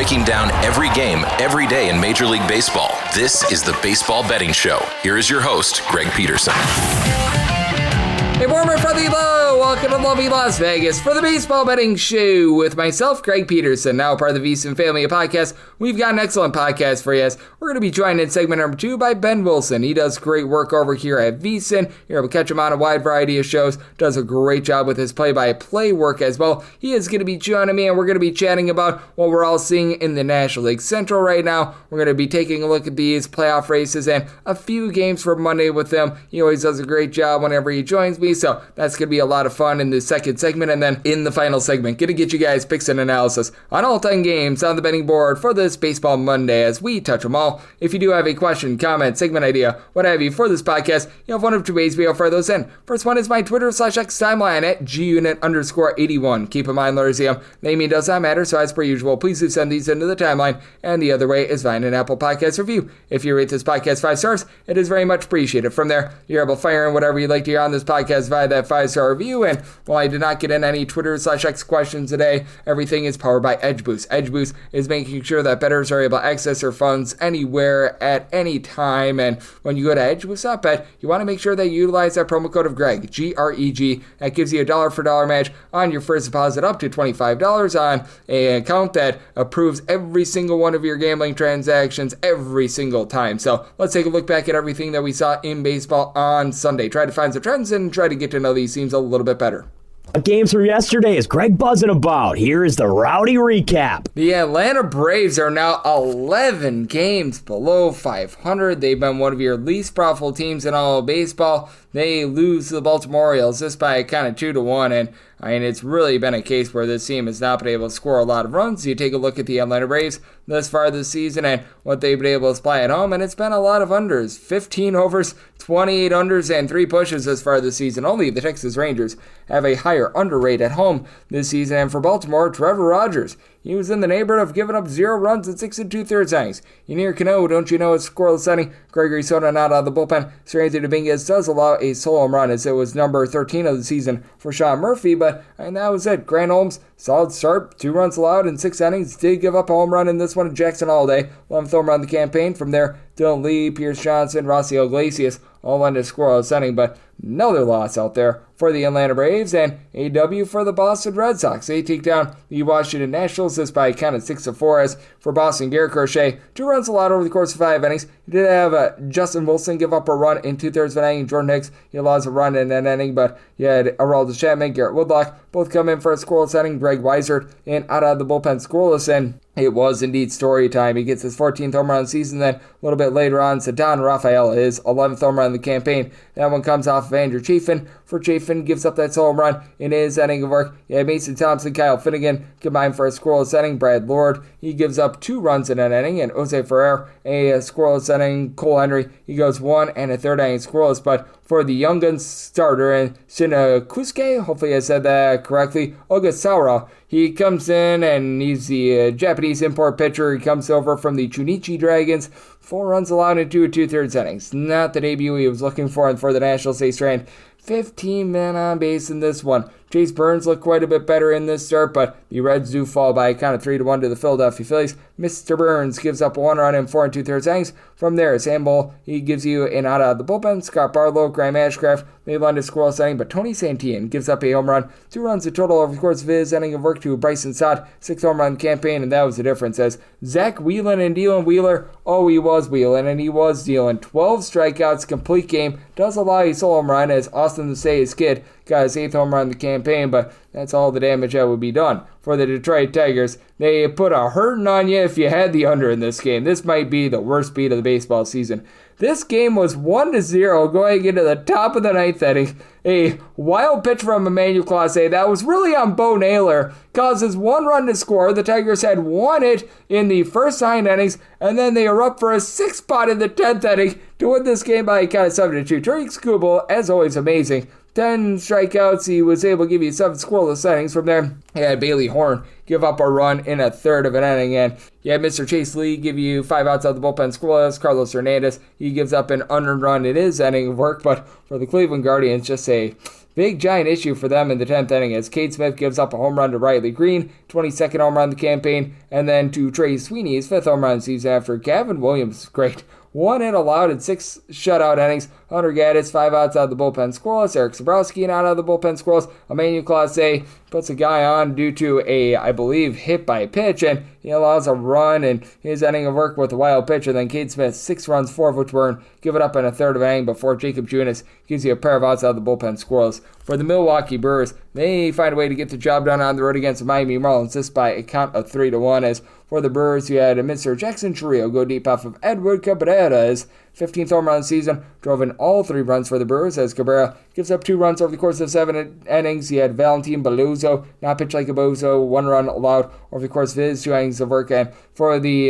breaking down every game, every day in Major League Baseball. This is the Baseball Betting Show. Here is your host, Greg Peterson. Hey, warm and friendly hello. Welcome to lovely Las Vegas for the Baseball Betting Show with myself, Greg Peterson, now part of the VSIN family of podcasts. We've got an excellent podcast for you. We're going to be joined in segment number 2 by Ben Wilson. He does great work over here at VSIN. You're able to catch him on a wide variety of shows. Does a great job with his play-by-play work as well. He is going to be joining me, and we're going to be chatting about what we're all seeing in the National League Central right now. We're going to be taking a look at these playoff races and a few games for Monday with him. He always does a great job whenever he joins me, so that's going to be a lot of fun in the second segment. And then in the final segment, going to get you guys picks and analysis on all 10 games on the betting board for this Baseball Monday as we touch them all. If you do have a question, comment, segment idea, what have you for this podcast, you have one of two ways we offer those in. First one is my Twitter/X timeline at gunit_81. Keep in mind, Larzium, naming does not matter, so as per usual, please do send these into the timeline. And the other way is via an Apple Podcast review. If you rate this podcast 5 stars, it is very much appreciated. From there, you're able to fire in whatever you'd like to hear on this podcast via that 5-star review. And while I did not get in any Twitter/X questions today, everything is powered by Edge Boost. Edge Boost is making sure that bettors are able to access their funds anywhere at any time. And when you go to edgeboost.bet, you want to make sure that you utilize that promo code of Greg, G-R-E-G. That gives you a dollar for dollar match on your first deposit up to $25 on an account that approves every single one of your gambling transactions every single time. So let's take a look back at everything that we saw in baseball on Sunday. Try to find some trends and try to get to know these teams a little bit better. Games from yesterday is Greg buzzing about. Here is the rowdy recap. The Atlanta Braves are now 11 games below 500. They've been one of your least profitable teams in all of baseball. They lose to the Baltimore Orioles just by kind of 2-1, and I mean, it's really been a case where this team has not been able to score a lot of runs. You take a look at the Atlanta Braves thus far this season and what they've been able to supply at home, and it's been a lot of unders. 15 overs, 28 unders, and 3 pushes thus far this season. Only the Texas Rangers have a higher under rate at home this season. And for Baltimore, Trevor Rogers, he was in the neighborhood of giving up 0 runs in 6 2/3 innings. Yunier Cano, don't you know it's scoreless inning? Gregory Soto not out of the bullpen. Seranthony Dominguez does allow a solo home run as it was number 13 of the season for Sean Murphy, and that was it. Grant Holmes, solid start, 2 runs allowed in 6 innings. Did give up a home run in this one to Jackson Holiday. 11th home run of the campaign. From there, Dylan Lee, Pierce Johnson, Rossiel Iglesias all ended scoreless inning, but another loss out there for the Atlanta Braves and a W for the Boston Red Sox. They take down the Washington Nationals just by a count of 6-4. As for Boston, Garrett Crochet, 2 runs allowed over the course of 5 innings. He did have Justin Wilson give up a run in 2/3 of an inning. Jordan Hicks, he allows a run in an inning, but you had Aroldis Chapman, Garrett Woodlock, both come in for a scoreless inning. Greg Weissert in out of the bullpen scoreless, and it was indeed story time. He gets his 14th home run of the season. Then a little bit later on, Ceddanne Rafaela, his 11th home run of the campaign. That one comes off of Andrew Chafin. For Chafin, gives up that solo home run in his inning of work. Yeah, Mason Thompson, Kyle Finnegan combined for a scoreless inning. Brad Lord, he gives up 2 runs in an inning. And Jose Ferrer, a scoreless inning. Cole Henry, he goes 1 1/3 inning scoreless. But for the Young Guns starter, and Shinakusuke, hopefully I said that correctly, Ogasawa, he comes in and he's the Japanese import pitcher. He comes over from the Chunichi Dragons. 4 runs allowed in 2 2/3 innings. Not the debut he was looking for, and for the Nationals, they strand 15 men on base in this one. Chase Burns looked quite a bit better in this start, but the Reds do fall by a count of 3-1 to the Philadelphia Phillies. Mr. Burns gives up 1 run in 4 2/3 innings. From there, Sam Bull, he gives you an out of the bullpen. Scott Barlow, Graham Ashcraft, they land a scoreless inning, but Tony Santillan gives up a home run. 2 runs in total over the course of his inning of work to Bryson Stott, 6th home run campaign, and that was the difference. As Zach Whelan and Dylan Wheeler, he was wheeling and he was dealing. 12 strikeouts, complete game, does allow a solo home run as Austin the Say's kid got his 8th home run in the campaign, but that's all the damage that would be done. For the Detroit Tigers, they put a hurting on you if you had the under in this game. This might be the worst beat of the baseball season. This game was 1-0 going into the top of the 9th inning. A wild pitch from Emmanuel Clase that was really on Bo Naylor causes 1 run to score. The Tigers had 1 hit in the first 9 innings, and then they erupt for a 6th spot in the 10th inning to win this game by a count of 7-2. Tariq Skubal, as always, amazing. 10 strikeouts, he was able to give you 7 scoreless innings. From there, he had Bailey Horn give up a run in a third of an inning, and you had Mr. Chase Lee give you 5 outs out of the bullpen scoreless. Carlos Hernandez, he gives up an unearned run in his inning of work, but for the Cleveland Guardians, just a big giant issue for them in the 10th inning as Cade Smith gives up a home run to Riley Green, 22nd home run of the campaign, and then to Trey Sweeney's 5th home run of the season after Gavin Williams, great. 1 hit allowed in 6 shutout innings. Hunter Gaddis, 5 outs out of the bullpen scoreless. Eric Sabrowski, an out of the bullpen scoreless. Emmanuel Clase puts a guy on due to a, I believe, hit by pitch, and he allows a run in his inning of work with a wild pitch. And then Cade Smith, 6 runs, 4 of which were give it up in a third of an inning before Jacob Junis gives you a pair of outs out of the bullpen scoreless. For the Milwaukee Brewers, they find a way to get the job done on the road against the Miami Marlins, this by a count of 3-1. As for the Brewers, you had Mr. Jackson Chourio go deep off of Edward Cabrera. His 15th home run of the season, drove in all 3 runs for the Brewers as Cabrera gives up 2 runs over the course of 7 innings. You had Valentin Belozo, not pitch like a bozo, 1 run allowed over the course of his 2 innings of work. And for the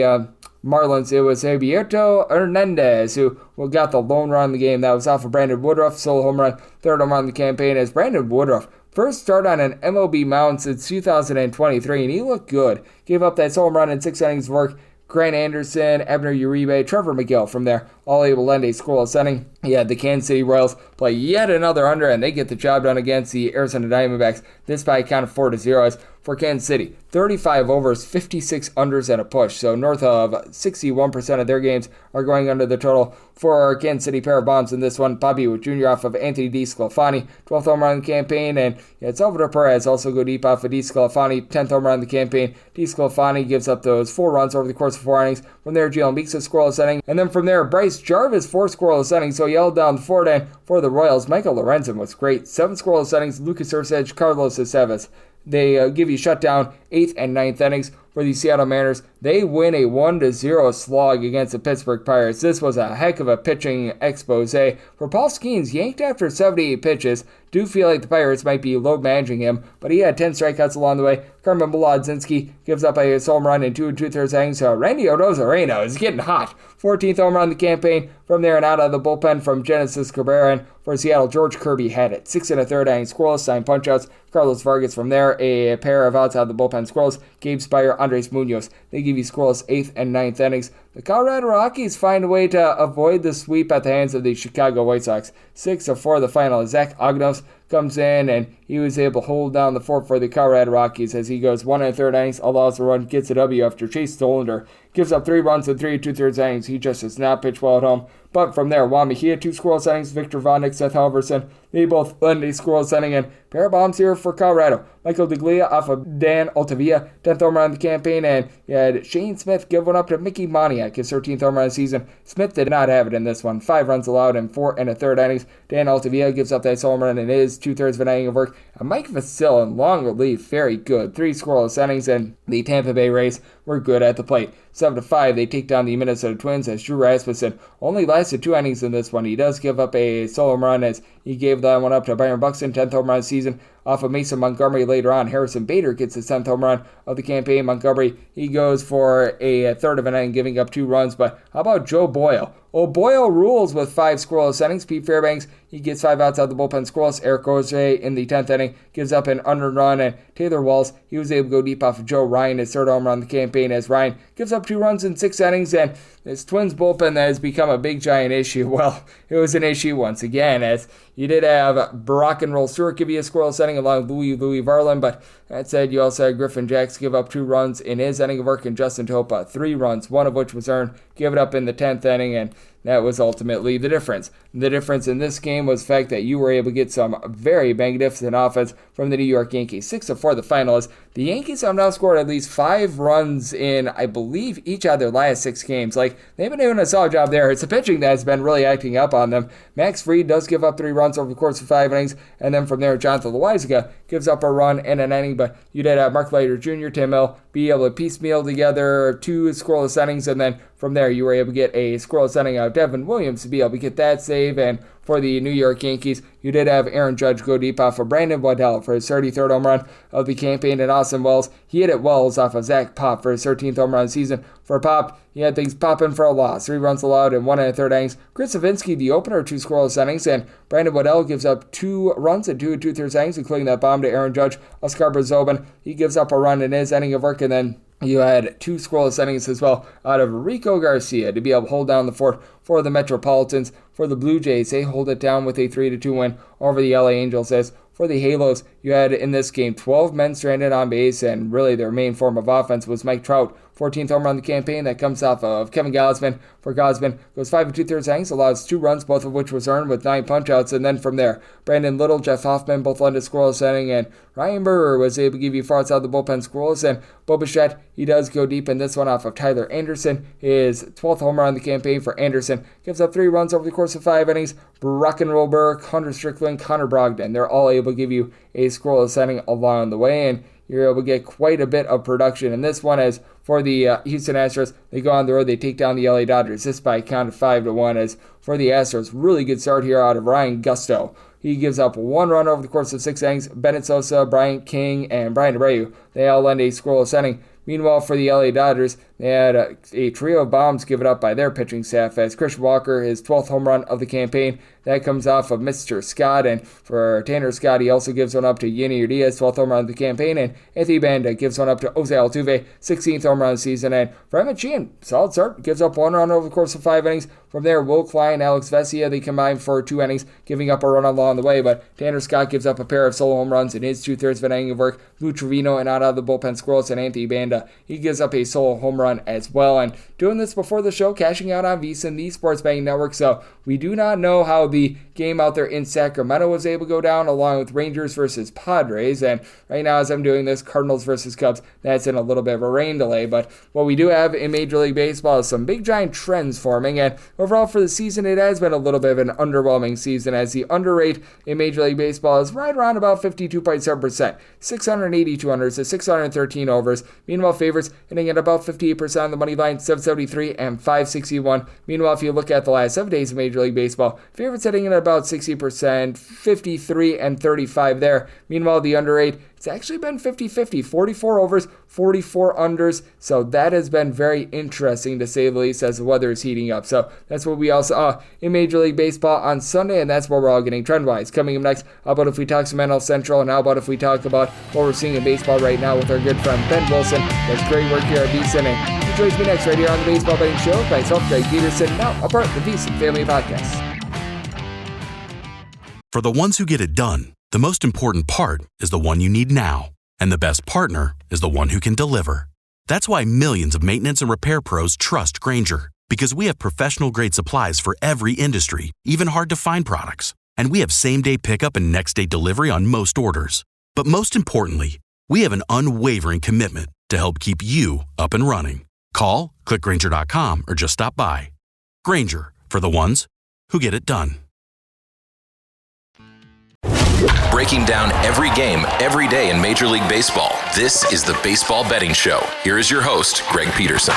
Marlins, it was Heriberto Hernandez who got the lone run in the game. That was off of Brandon Woodruff, solo home run, 3rd home run in the campaign as Brandon Woodruff first start on an MLB mound since 2023, and he looked good. Gave up that solo home run in 6 innings of work. Grant Anderson, Abner Uribe, Trevor McGill from there, all able to lend a scoreless inning. Yeah, the Kansas City Royals play yet another under, and they get the job done against the Arizona Diamondbacks, this by a count of 4-0. As for Kansas City, 35 overs, 56 unders, and a push. So north of 61% of their games are going under the total. For Kansas City, pair of bombs in this one. Bobby Witt Jr. off of Anthony DeSclafani, 12th home run in the campaign. And Salvador Perez also go deep off of DeSclafani, 10th home run in the campaign. DeSclafani gives up those 4 runs over the course of 4 innings. From there, Jalen Beeks a scoreless inning. And then from there, Bryce Jarvis, 4 scoreless innings. So he held down the 4th, and for the Royals, Michael Lorenzen was great. 7 scoreless innings. Lucas Erceg, Carlos Aceves. They give you shutdown 8th and 9th innings. For the Seattle Mariners, they win a 1-0 slog against the Pittsburgh Pirates. This was a heck of a pitching expose. For Paul Skeens, yanked after 78 pitches. Do feel like the Pirates might be load managing him, but he had 10 strikeouts along the way. Carmen Bolodzinski gives up a home run in 2 2/3 innings. Randy Arozarena is getting hot. 14th home run in the campaign. From there and out of the bullpen from Genesis Cabrera. And for Seattle, George Kirby had it. 6 1/3 innings, scoreless, 9 punchouts. Carlos Vargas from there, a pair of outs out of the bullpen scoreless. Gabe Spire, Andres Munoz. They give you scoreless 8th and 9th innings. The Colorado Rockies find a way to avoid the sweep at the hands of the Chicago White Sox. 6-4 the final. Zach Ognos comes in, and he was able to hold down the fort for the Colorado Rockies as he goes 1 1/3 innings, allows a run, gets a W after Chase Stolander gives up 3 runs in 3 2/3 innings. He just does not pitch well at home. But from there, Juan Mejia, 2 scoreless innings, Victor Vonnick, Seth Halverson, they both lend a scoreless inning, and pair of bombs here for Colorado. Michael DeGlia off of Dan Altavilla, 10th home run of the campaign, and you had Shane Smith give one up to Mickey Moniak, his 13th home run of the season. Smith did not have it in this one. 5 runs allowed in 4 1/3 innings. Dan Altavilla gives up that home run in his 2/3 of an inning of work. And Mike Vasil in long relief, very good. 3 scoreless innings, and the Tampa Bay Rays were good at the plate. 7-5, they take down the Minnesota Twins as Drew Rasmussen only lasted 2 innings in this one. He does give up a solo home run as he gave that one up to Byron Buxton, 10th home run of the season. Off of Mason Montgomery later on, Harrison Bader gets his 10th home run of the campaign. Montgomery, he goes for a third of an inning, giving up 2 runs. But how about Joe Boyle? Oh, Boyle rules with 5 scoreless innings. Pete Fairbanks, he gets 5 outs out of the bullpen scoreless. Eric Jose in the 10th inning gives up an unearned run. And Taylor Walls, he was able to go deep off of Joe Ryan, his 3rd home run of the campaign, as Ryan gives up 2 runs in 6 innings. And this Twins bullpen that has become a big giant issue, well, it was an issue once again, as you did have Brock and Roll Stewart give you a scoreless inning along with Louis Varland, but that said, you also had Griffin Jacks give up 2 runs in his inning of work, and Justin Topa 3 runs, 1 of which was earned, give it up in the 10th inning, and that was ultimately the difference. The difference in this game was the fact that you were able to get some very magnificent offense from the New York Yankees. 6-4 the final is. The Yankees have now scored at least 5 runs in, I believe, each of their last 6 games. Like, they've been doing a solid job there. It's the pitching that has been really acting up on them. Max Fried does give up 3 runs over the course of 5 innings, and then from there, Jonathan Loaizaga gives up a run in an inning, but you did have Mark Leiter Jr., Tim Mill, be able to piecemeal together 2 scoreless innings, and then from there, you were able to get a scoreless inning out of Devin Williams to be able to get that save. And for the New York Yankees, you did have Aaron Judge go deep off of Brandon Waddell for his 33rd home run of the campaign, and Austin Wells, he hit it Wells off of Zach Pop for his 13th home run of the season. For Pop, he had things popping for a loss. 3 runs allowed in 1 1/3 innings. Chris Savinsky, the opener, 2 scoreless innings, and Brandon Waddell gives up 2 runs in 2 2/3 innings, including that bomb to Aaron Judge. Oscar Brzobin, he gives up a run in his inning of work, and then you had 2 scoreless innings as well out of Rico Garcia to be able to hold down the fort for the Metropolitans. for the Blue Jays, they hold it down with a 3-2 win over the LA Angels. As for the Halos, you had in this game 12 men stranded on base, and really their main form of offense was Mike Trout. 14th home run of the campaign. That comes off of Kevin Gausman. For Gausman, goes 5 2/3 innings, allows 2 runs, both of which was earned with 9 punchouts. And then from there, Brandon Little, Jeff Hoffman both led to scoreless inning, and Ryan Burr was able to give you far outside the bullpen scoreless. And Bo Bichette, he does go deep in this one off of Tyler Anderson. His 12th home run of the campaign for Anderson gives up 3 runs over the course of 5 innings. Brock and Roll Burr, Hunter Strickland, Connor Brogdon, they're all able to give you a scoreless inning along the way, and you're able to get quite a bit of production in this one. As for the Houston Astros, they go on the road, they take down the LA Dodgers, this by a count of 5-1. As for the Astros, really good start here out of Ryan Gusto. He gives up 1 run over the course of 6 innings. Bennett Sosa, Bryant King, and Brian Abreu, they all lend a scoreless inning. Meanwhile, for the LA Dodgers, they had a trio of bombs given up by their pitching staff, as Chris Walker, his 12th home run of the campaign, that comes off of Mr. Scott. And for Tanner Scott, he also gives one up to Yenier Diaz, 12th home run of the campaign. And Anthony Banda gives one up to Jose Altuve, 16th home run of the season. And for Emmett Sheehan, solid start, gives up 1 run over the course of 5 innings. From there, Will Klein, Alex Vesia, they combine for 2 innings, giving up a run along the way. But Tanner Scott gives up a pair of solo home runs in his 2/3 of an inning of work. Lou Trevino and out of the bullpen scoreless, and Anthony Banda, he gives up a solo home run as well. And doing this before the show, cashing out on VSiN, the Sports Betting Network. So we do not know how the game out there in Sacramento was able to go down, along with Rangers versus Padres. And right now, as I'm doing this, Cardinals versus Cubs, that's in a little bit of a rain delay. But what we do have in Major League Baseball is some big giant trends forming. And overall for the season, it has been a little bit of an underwhelming season, as the under rate in Major League Baseball is right around about 52.7%. 682 unders to 613 overs. Meanwhile, favorites hitting at about 58% on the money line, 773 and 561. Meanwhile, if you look at the last 7 days of Major League Baseball, favorites hitting at about 60%, 53 and 35 there. Meanwhile, the under rate, it's actually been 50-50, 44 overs, 44 unders. So that has been very interesting, to say the least, as the weather is heating up. So that's what we all saw in Major League Baseball on Sunday, and that's what we're all getting trend-wise. Coming up next, how about if we talk some NL Central, and how about if we talk about what we're seeing in baseball right now with our good friend Ben Wilson. That's great work here at VSiN. And he joins me next right here on the Baseball Betting Show with myself, Greg Peterson, now a part of the VSiN Family Podcast. For the ones who get it done, the most important part is the one you need now. And the best partner is the one who can deliver. That's why millions of maintenance and repair pros trust Grainger. Because we have professional-grade supplies for every industry, even hard-to-find products. And we have same-day pickup and next-day delivery on most orders. But most importantly, we have an unwavering commitment to help keep you up and running. Call, click Grainger.com, or just stop by. Grainger, for the ones who get it done. Breaking down every game, every day in Major League Baseball, this is the Baseball Betting Show. Here is your host, Greg Peterson.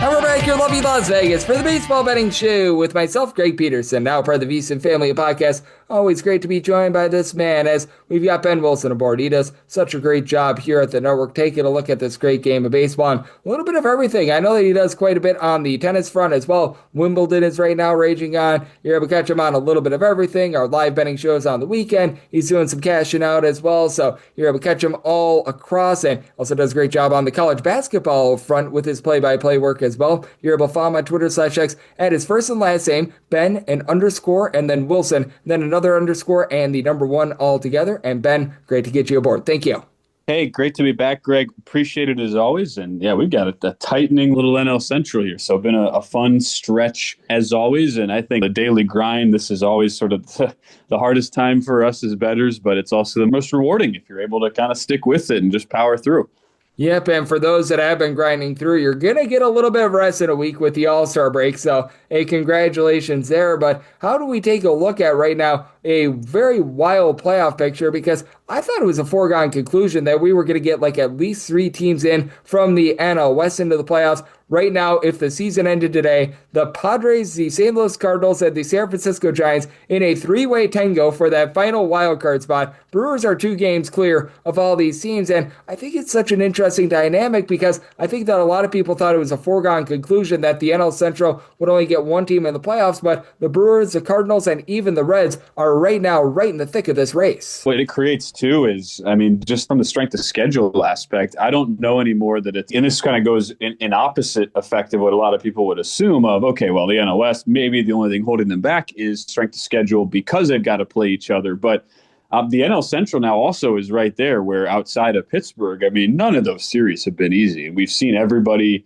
And we're back here in lovely Las Vegas for the Baseball Betting Show with myself, Greg Peterson, now part of the VSiN Family Podcast. Always great to be joined by this man, as we've got Ben Wilson aboard. He does such a great job here at the network, taking a look at this great game of baseball and a little bit of everything. I know that he does quite a bit on the tennis front as well. Wimbledon is right now raging on. You're able to catch him on a little bit of everything. Our live betting shows on the weekend. He's doing some cashing out as well, so you're able to catch him all across, and also does a great job on the college basketball front with his play-by-play work as well. You're able to follow him on Twitter/X at his first and last name, Ben, an underscore, and then Wilson, then another underscore, and the number 1 all together. And Ben, great to get you aboard. Thank you. Hey, great to be back, Greg. Appreciate it as always. And yeah, we've got a tightening little NL Central here. So been a fun stretch as always. And I think the daily grind, this is always sort of the hardest time for us as bettors, but it's also the most rewarding if you're able to kind of stick with it and just power through. Yep, and for those that have been grinding through, you're going to get a little bit of rest in a week with the All-Star break, so hey, congratulations there. But how do we take a look at right now a very wild playoff picture? Because I thought it was a foregone conclusion that we were going to get like at least 3 teams in from the NL West into the playoffs. Right now, if the season ended today, the Padres, the St. Louis Cardinals, and the San Francisco Giants in a 3-way tango for that final wild card spot. Brewers are 2 games clear of all these teams, and I think it's such an interesting dynamic because I think that a lot of people thought it was a foregone conclusion that the NL Central would only get 1 team in the playoffs, but the Brewers, the Cardinals, and even the Reds are right now right in the thick of this race. What it creates, too, is, I mean, just from the strength of schedule aspect, I don't know anymore that it's, and this kind of goes in opposite opposite effect of what a lot of people would assume of, okay, well, the NL West, maybe the only thing holding them back is strength of schedule because they've got to play each other. But the NL Central now also is right there, where outside of Pittsburgh, I mean, none of those series have been easy. We've seen everybody.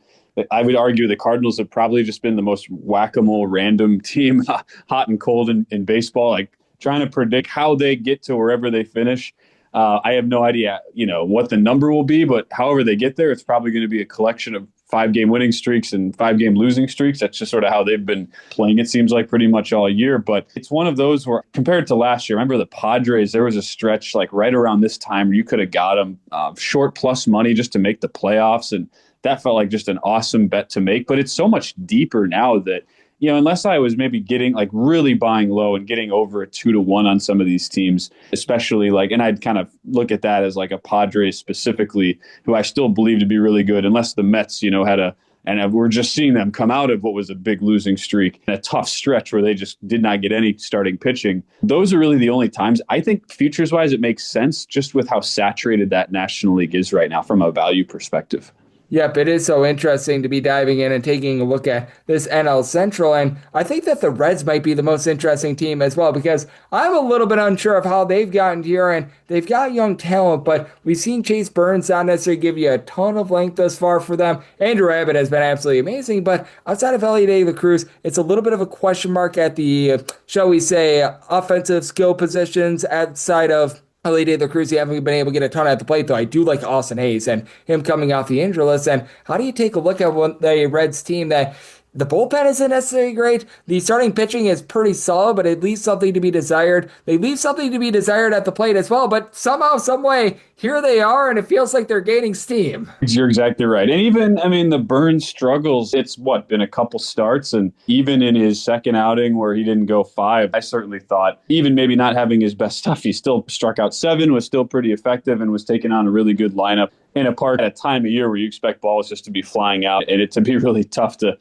I would argue the Cardinals have probably just been the most whack-a-mole random team, hot and cold in baseball, like trying to predict how they get to wherever they finish. I have no idea, what the number will be, but however they get there, it's probably going to be a collection of 5-game winning streaks and 5-game losing streaks. That's just sort of how they've been playing, it seems like, pretty much all year. But it's one of those where, compared to last year, remember the Padres, there was a stretch like right around this time where you could have got them short plus money just to make the playoffs. And that felt like just an awesome bet to make. But it's so much deeper now that, unless I was maybe getting like really buying low and getting over a 2-1 on some of these teams, especially and I'd kind of look at that as like a Padres specifically, who I still believe to be really good, unless the Mets, and we're just seeing them come out of what was a big losing streak and a tough stretch where they just did not get any starting pitching. Those are really the only times. I think futures wise, it makes sense just with how saturated that National League is right now from a value perspective. Yep, it is so interesting to be diving in and taking a look at this NL Central. And I think that the Reds might be the most interesting team as well, because I'm a little bit unsure of how they've gotten here. And they've got young talent, but we've seen Chase Burns not necessarily give you a ton of length thus far for them. Andrew Abbott has been absolutely amazing, but outside of Elly De La Cruz, it's a little bit of a question mark at the, shall we say, offensive skill positions outside of Elly De La Cruz. You haven't been able to get a ton at the plate, though. I do like Austin Hayes and him coming off the injury list. And how do you take a look at the Reds team that the bullpen isn't necessarily great? The starting pitching is pretty solid, but it leaves something to be desired. They leave something to be desired at the plate as well, but somehow, some way, here they are, and it feels like they're gaining steam. You're exactly right. And even, the Burns struggles, it's been a couple starts, and even in his second outing where he didn't go 5, I certainly thought, even maybe not having his best stuff, he still struck out 7, was still pretty effective, and was taking on a really good lineup in a park at a time of year where you expect balls just to be flying out and it to be really tough to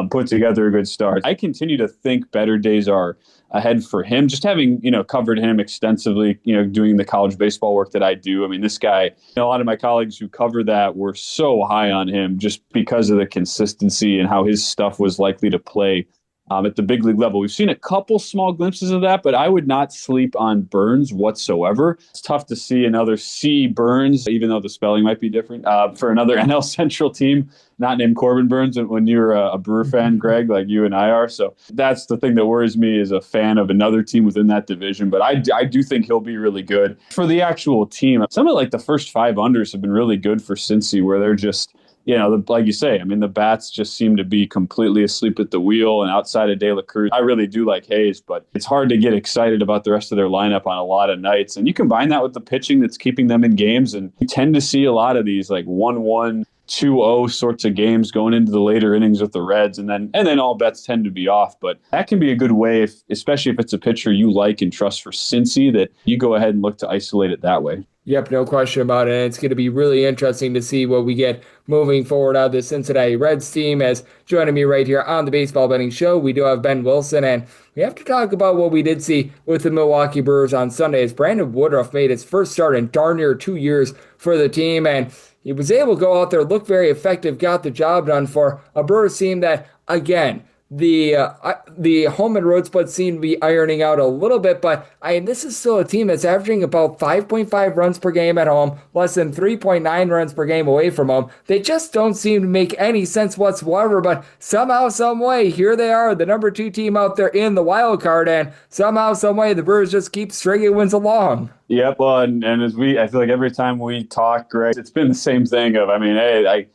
put together a good start. I continue to think better days are ahead for him. Just having, covered him extensively, doing the college baseball work that I do. I mean, this guy, a lot of my colleagues who cover that were so high on him just because of the consistency and how his stuff was likely to play at the big league level. We've seen a couple small glimpses of that, but I would not sleep on Burns whatsoever. It's tough to see another C Burns, even though the spelling might be different, for another NL Central team, not named Corbin Burns, when you're a Brewer fan, Greg, like you and I are. So that's the thing that worries me as a fan of another team within that division. But I do think he'll be really good. For the actual team, some of the first 5 unders have been really good for Cincy, where they're just, like you say, the bats just seem to be completely asleep at the wheel. And outside of De La Cruz, I really do like Hayes, but it's hard to get excited about the rest of their lineup on a lot of nights. And you combine that with the pitching that's keeping them in games, and you tend to see a lot of these 1-1, 2-0 sorts of games going into the later innings with the Reds, and then all bets tend to be off. But that can be a good way, especially if it's a pitcher you like and trust for Cincy, that you go ahead and look to isolate it that way. Yep, no question about it. It's going to be really interesting to see what we get moving forward out of the Cincinnati Reds team. As joining me right here on the Baseball Betting Show, we do have Ben Wilson, and we have to talk about what we did see with the Milwaukee Brewers on Sunday, as Brandon Woodruff made his first start in darn near 2 years for the team, and he was able to go out there, look very effective, got the job done for a Brewers team that, again, the home and road split seem to be ironing out a little bit, but this is still a team that's averaging about 5.5 runs per game at home, less than 3.9 runs per game away from home. They just don't seem to make any sense whatsoever, but somehow, some way, here they are, the number 2 team out there in the wild card, and somehow, some way, the Brewers just keep stringing wins along. Yep, well, and as I feel like every time we talk, Greg, it's been the same thing of, hey,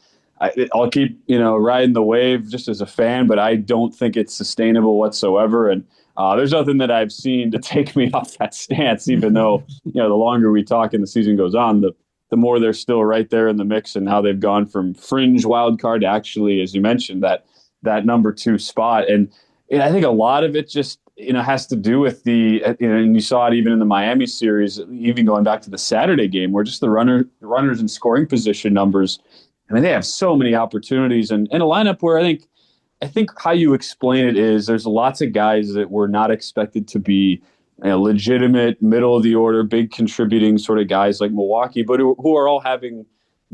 I'll keep, riding the wave just as a fan, but I don't think it's sustainable whatsoever. And there's nothing that I've seen to take me off that stance, even though, the longer we talk and the season goes on, the more they're still right there in the mix, and how they've gone from fringe wild card to actually, as you mentioned, that number 2 spot. And I think a lot of it just, has to do with and you saw it even in the Miami series, even going back to the Saturday game, where just the runners in scoring position numbers, they have so many opportunities, and in a lineup where I think how you explain it is there's lots of guys that were not expected to be legitimate middle of the order, big contributing sort of guys like Milwaukee, but who are all having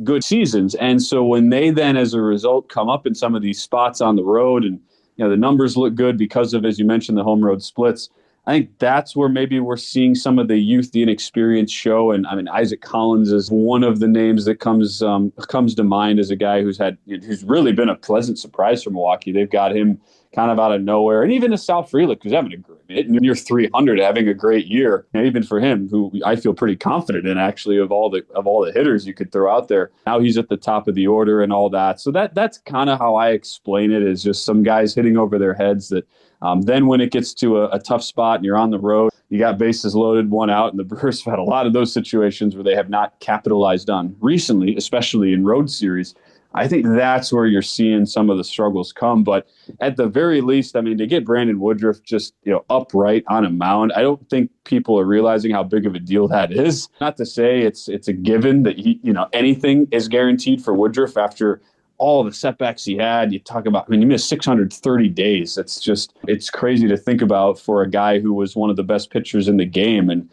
good seasons. And so when they then, as a result, come up in some of these spots on the road and, the numbers look good because of, as you mentioned, the home road splits, I think that's where maybe we're seeing some of the youth, the inexperience show. And I mean, Isaac Collins is one of the names that comes to mind as a guy who's really been a pleasant surprise for Milwaukee. They've got him kind of out of nowhere. And even a Sal Frelick, who's having a great, near 300, having a great year. And even for him, who I feel pretty confident in, actually, of all the hitters you could throw out there. Now he's at the top of the order and all that. So that's kind of how I explain it, is just some guys hitting over their heads that then when it gets to a tough spot and you're on the road, you got bases loaded, one out, and the Brewers have had a lot of those situations where they have not capitalized on recently, especially in road series. I think that's where you're seeing some of the struggles come. But at the very least, I mean, to get Brandon Woodruff just, upright on a mound, I don't think people are realizing how big of a deal that is. Not to say it's a given that anything is guaranteed for Woodruff after all the setbacks he had. You talk about, he missed 630 days. It's crazy to think about for a guy who was one of the best pitchers in the game. And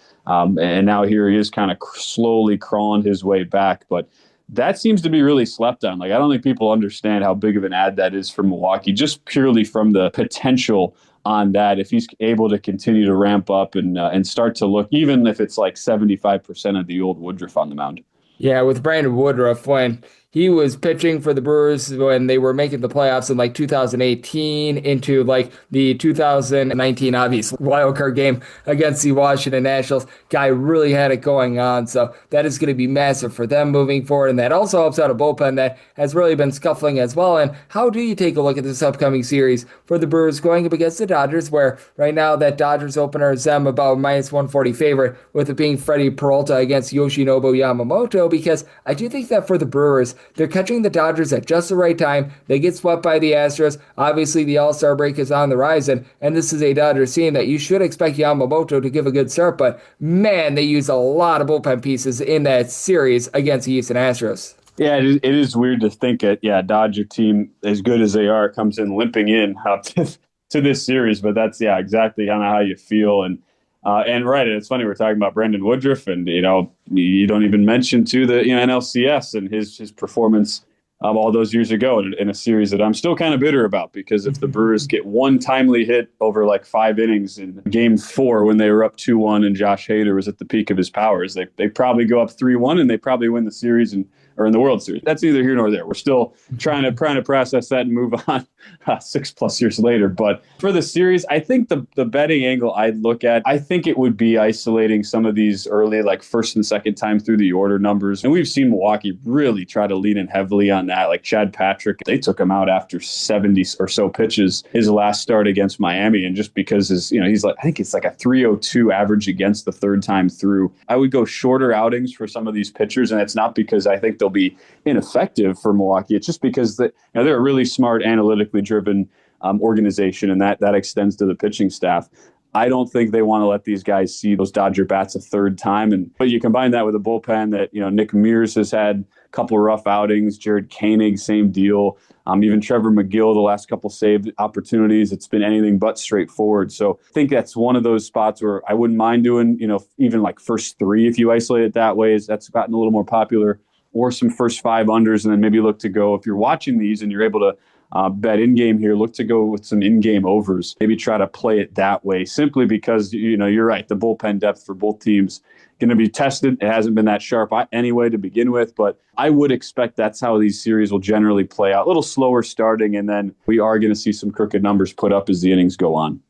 now here he is kind of slowly crawling his way back. But that seems to be really slept on. Like, I don't think people understand how big of an ad that is for Milwaukee, just purely from the potential on that. If he's able to continue to ramp up and start to look, even if it's like 75% of the old Woodruff on the mound. Yeah, with Brandon Woodruff, when he was pitching for the Brewers when they were making the playoffs in like 2018 into like the 2019 obvious wildcard game against the Washington Nationals. Guy really had it going on. So that is going to be massive for them moving forward. And that also helps out a bullpen that has really been scuffling as well. And how do you take a look at this upcoming series for the Brewers going up against the Dodgers, where right now that Dodgers opener is them about minus 140 favorite, with it being Freddie Peralta against Yoshinobu Yamamoto? Because I do think that for the Brewers, they're catching the Dodgers at just the right time. They get swept by the Astros. Obviously, the All-Star break is on the horizon, and this is a Dodgers team that you should expect Yamamoto to give a good start, but man, they use a lot of bullpen pieces in that series against the Houston Astros. Yeah, it is weird to think Dodger team, as good as they are, comes in limping in to this series, but that's, exactly kind of how you feel. And right, it's funny, we're talking about Brandon Woodruff, and you don't even mention too the NLCS and his performance all those years ago in a series that I'm still kind of bitter about, because if the Brewers get one timely hit over like 5 innings in Game 4 when they were up 2-1 and Josh Hader was at the peak of his powers, they probably go up 3-1 and they probably win the series or in the World Series. That's neither here nor there. We're still trying to process that and move on 6+ years later. But for the series, I think the betting angle I'd look at, I think it would be isolating some of these early, like first and second time through the order numbers. And we've seen Milwaukee really try to lean in heavily on that. Like Chad Patrick, they took him out after 70 or so pitches his last start against Miami. And just because he's like, I think it's like a 302 average against the third time through. I would go shorter outings for some of these pitchers. And it's not because I think they'll be ineffective for Milwaukee. It's just because they're a really smart, analytically driven organization, and that extends to the pitching staff. I don't think they want to let these guys see those Dodger bats a third time. But you combine that with a bullpen that, Nick Mears has had a couple of rough outings, Jared Koenig, same deal. Even Trevor McGill, the last couple saved opportunities, it's been anything but straightforward. So I think that's one of those spots where I wouldn't mind doing, even like first 3 if you isolate it that way. That's gotten a little more popular, or some first 5 unders, and then maybe look to go, if you're watching these and you're able to bet in-game here, look to go with some in-game overs. Maybe try to play it that way, simply because, you're right, the bullpen depth for both teams going to be tested. It hasn't been that sharp anyway to begin with, but I would expect that's how these series will generally play out. A little slower starting, and then we are going to see some crooked numbers put up as the innings go on.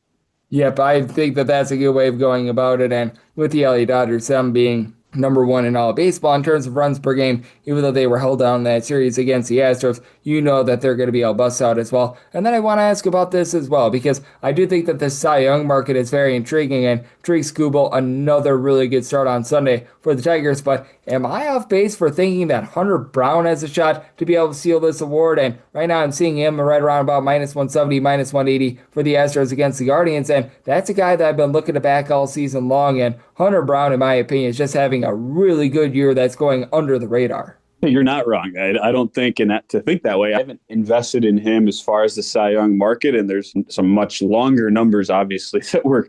Yep, I think that's a good way of going about it, and with the LA Dodgers, them being number 1 in all of baseball in terms of runs per game, even though they were held down in that series against the Astros, that they're going to be all bust out as well. And then I want to ask about this as well, because I do think that the Cy Young market is very intriguing, and Drake Skubal, another really good start on Sunday for the Tigers. But am I off base for thinking that Hunter Brown has a shot to be able to seal this award? And right now I'm seeing him right around about minus 170, minus 180 for the Astros against the Guardians, and that's a guy that I've been looking to back all season long. And Hunter Brown, in my opinion, is just having a really good year that's going under the radar. You're not wrong. I don't think to think that way. I haven't invested in him as far as the Cy Young market, and there's some much longer numbers, obviously, that we're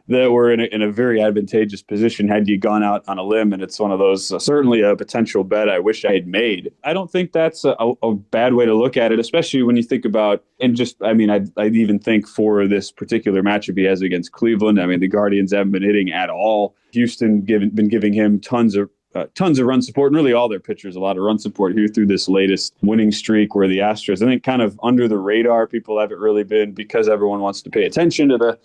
that were in a very advantageous position had you gone out on a limb. And it's one of those, certainly a potential bet I wish I had made. I don't think that's a bad way to look at it, especially when you think about, and just, I mean, I'd even think for this particular matchup he has against Cleveland. I mean, the Guardians haven't been hitting at all. Houston been giving him tons of run support, and really all their pitchers, a lot of run support here through this latest winning streak, where the Astros, I think, kind of under the radar, people haven't really been, because everyone wants to pay attention to the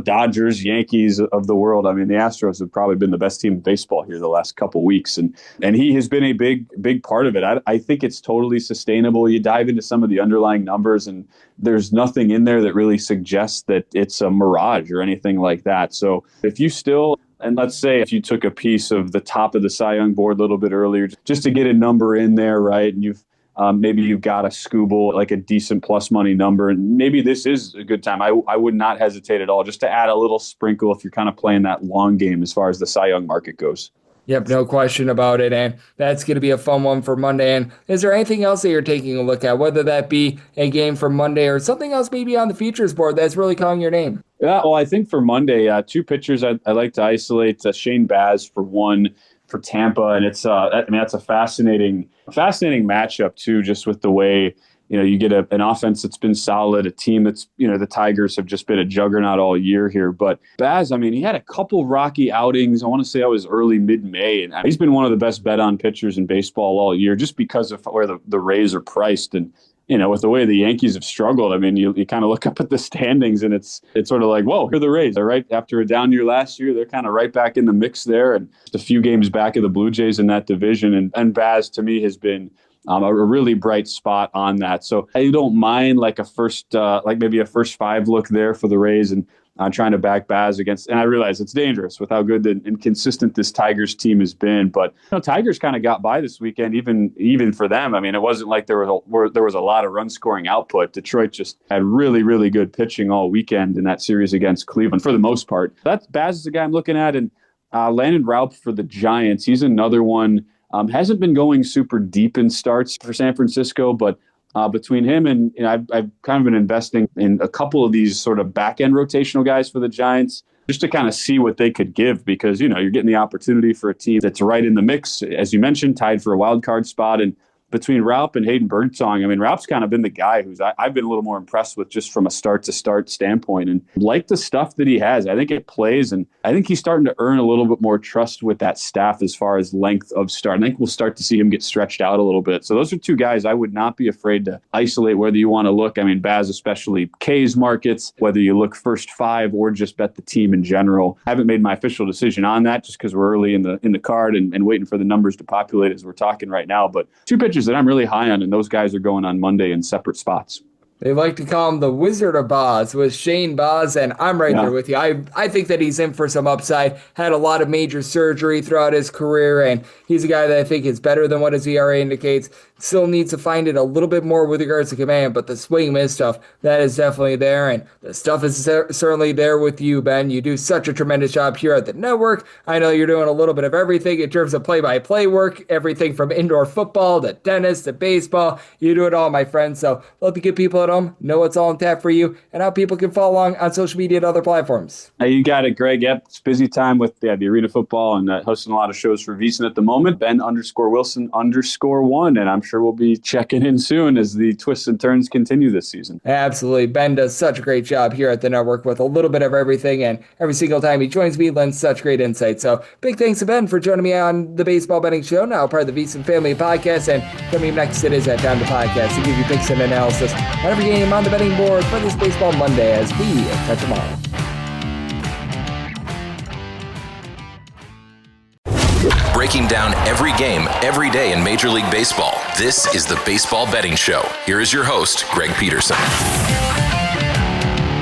Dodgers, Yankees of the world. I mean, the Astros have probably been the best team in baseball here the last couple weeks, and he has been a big part of it. I think it's totally sustainable. You dive into some of the underlying numbers, and there's nothing in there that really suggests that it's a mirage or anything like that. So if you still, and let's say if you took a piece of the top of the Cy Young board a little bit earlier, just to get a number in there, right? And maybe you've got a Scooble, like a decent plus money number, and maybe this is a good time. I would not hesitate at all just to add a little sprinkle if you're kind of playing that long game as far as the Cy Young market goes. Yep, no question about it, and that's going to be a fun one for Monday. And is there anything else that you're taking a look at, whether that be a game for Monday or something else maybe on the futures board that's really calling your name? Yeah, well, I think for Monday, two pitchers I like to isolate. Shane Baz for one for Tampa, and it's that's a fascinating matchup too, just with the way you get an offense that's been solid, a team that's the Tigers have just been a juggernaut all year here. But Baz, I mean, he had a couple rocky outings. I want to say that was early mid-May, and he's been one of the best bet-on pitchers in baseball all year, just because of where the Rays are priced. And with the way the Yankees have struggled, I mean, you kind of look up at the standings, and it's sort of like, whoa, here are the Rays. They're right after a down year last year. They're kind of right back in the mix there, and just a few games back of the Blue Jays in that division. And Baz, to me, has been a really bright spot on that. So I don't mind like maybe a first five look there for the Rays, and trying to back Baz against. And I realize it's dangerous with how good and consistent this Tigers team has been. But Tigers kind of got by this weekend, even for them. I mean, it wasn't like there was a lot of run scoring output. Detroit just had really, really good pitching all weekend in that series against Cleveland for the most part. Baz is the guy I'm looking at, and Landon Raup for the Giants. He's another one. Hasn't been going super deep in starts for San Francisco, but between him and I've kind of been investing in a couple of these sort of back-end rotational guys for the Giants, just to kind of see what they could give, because you're getting the opportunity for a team that's right in the mix, as you mentioned, tied for a wild card spot. And between Raup and Hayden Birdsong, I mean, Raup's kind of been the guy who's I've been a little more impressed with just from a start-to-start standpoint, and like the stuff that he has. I think it plays, and I think he's starting to earn a little bit more trust with that staff as far as length of start. I think we'll start to see him get stretched out a little bit. So those are two guys I would not be afraid to isolate, whether you want to look, I mean, Baz, especially K's markets, whether you look first five or just bet the team in general. I haven't made my official decision on that just because we're early in the card and waiting for the numbers to populate as we're talking right now. But two pitchers that I'm really high on, and those guys are going on Monday in separate spots. They like to call him the Wizard of Baz with Shane Baz, and I'm right there with you. I think that he's in for some upside. Had a lot of major surgery throughout his career, and he's a guy that I think is better than what his ERA indicates. Still needs to find it a little bit more with regards to command, but the swing miss stuff, that is definitely there, and the stuff is certainly there with you, Ben. You do such a tremendous job here at the network. I know you're doing a little bit of everything in terms of play-by-play work, everything from indoor football to tennis to baseball. You do it all, my friend, so let the good people at home know what's all on tap for you and how people can follow along on social media and other platforms. You got it, Greg. Yep, it's busy time with the arena football and hosting a lot of shows for VSIN at the moment. Ben_Wilson_1, and I'm sure we'll be checking in soon as the twists and turns continue this season. Absolutely. Ben does such a great job here at the network with a little bit of everything, and every single time he joins me, lends such great insight. So big thanks to Ben for joining me on the Baseball Betting Show, now part of the VSIN Family Podcast. And coming up next, it is that time to podcast to give you picks and analysis on every game on the betting board for this Baseball Monday as we touch them all. Breaking down every game, every day in Major League Baseball. This is the Baseball Betting Show. Here is your host, Greg Peterson.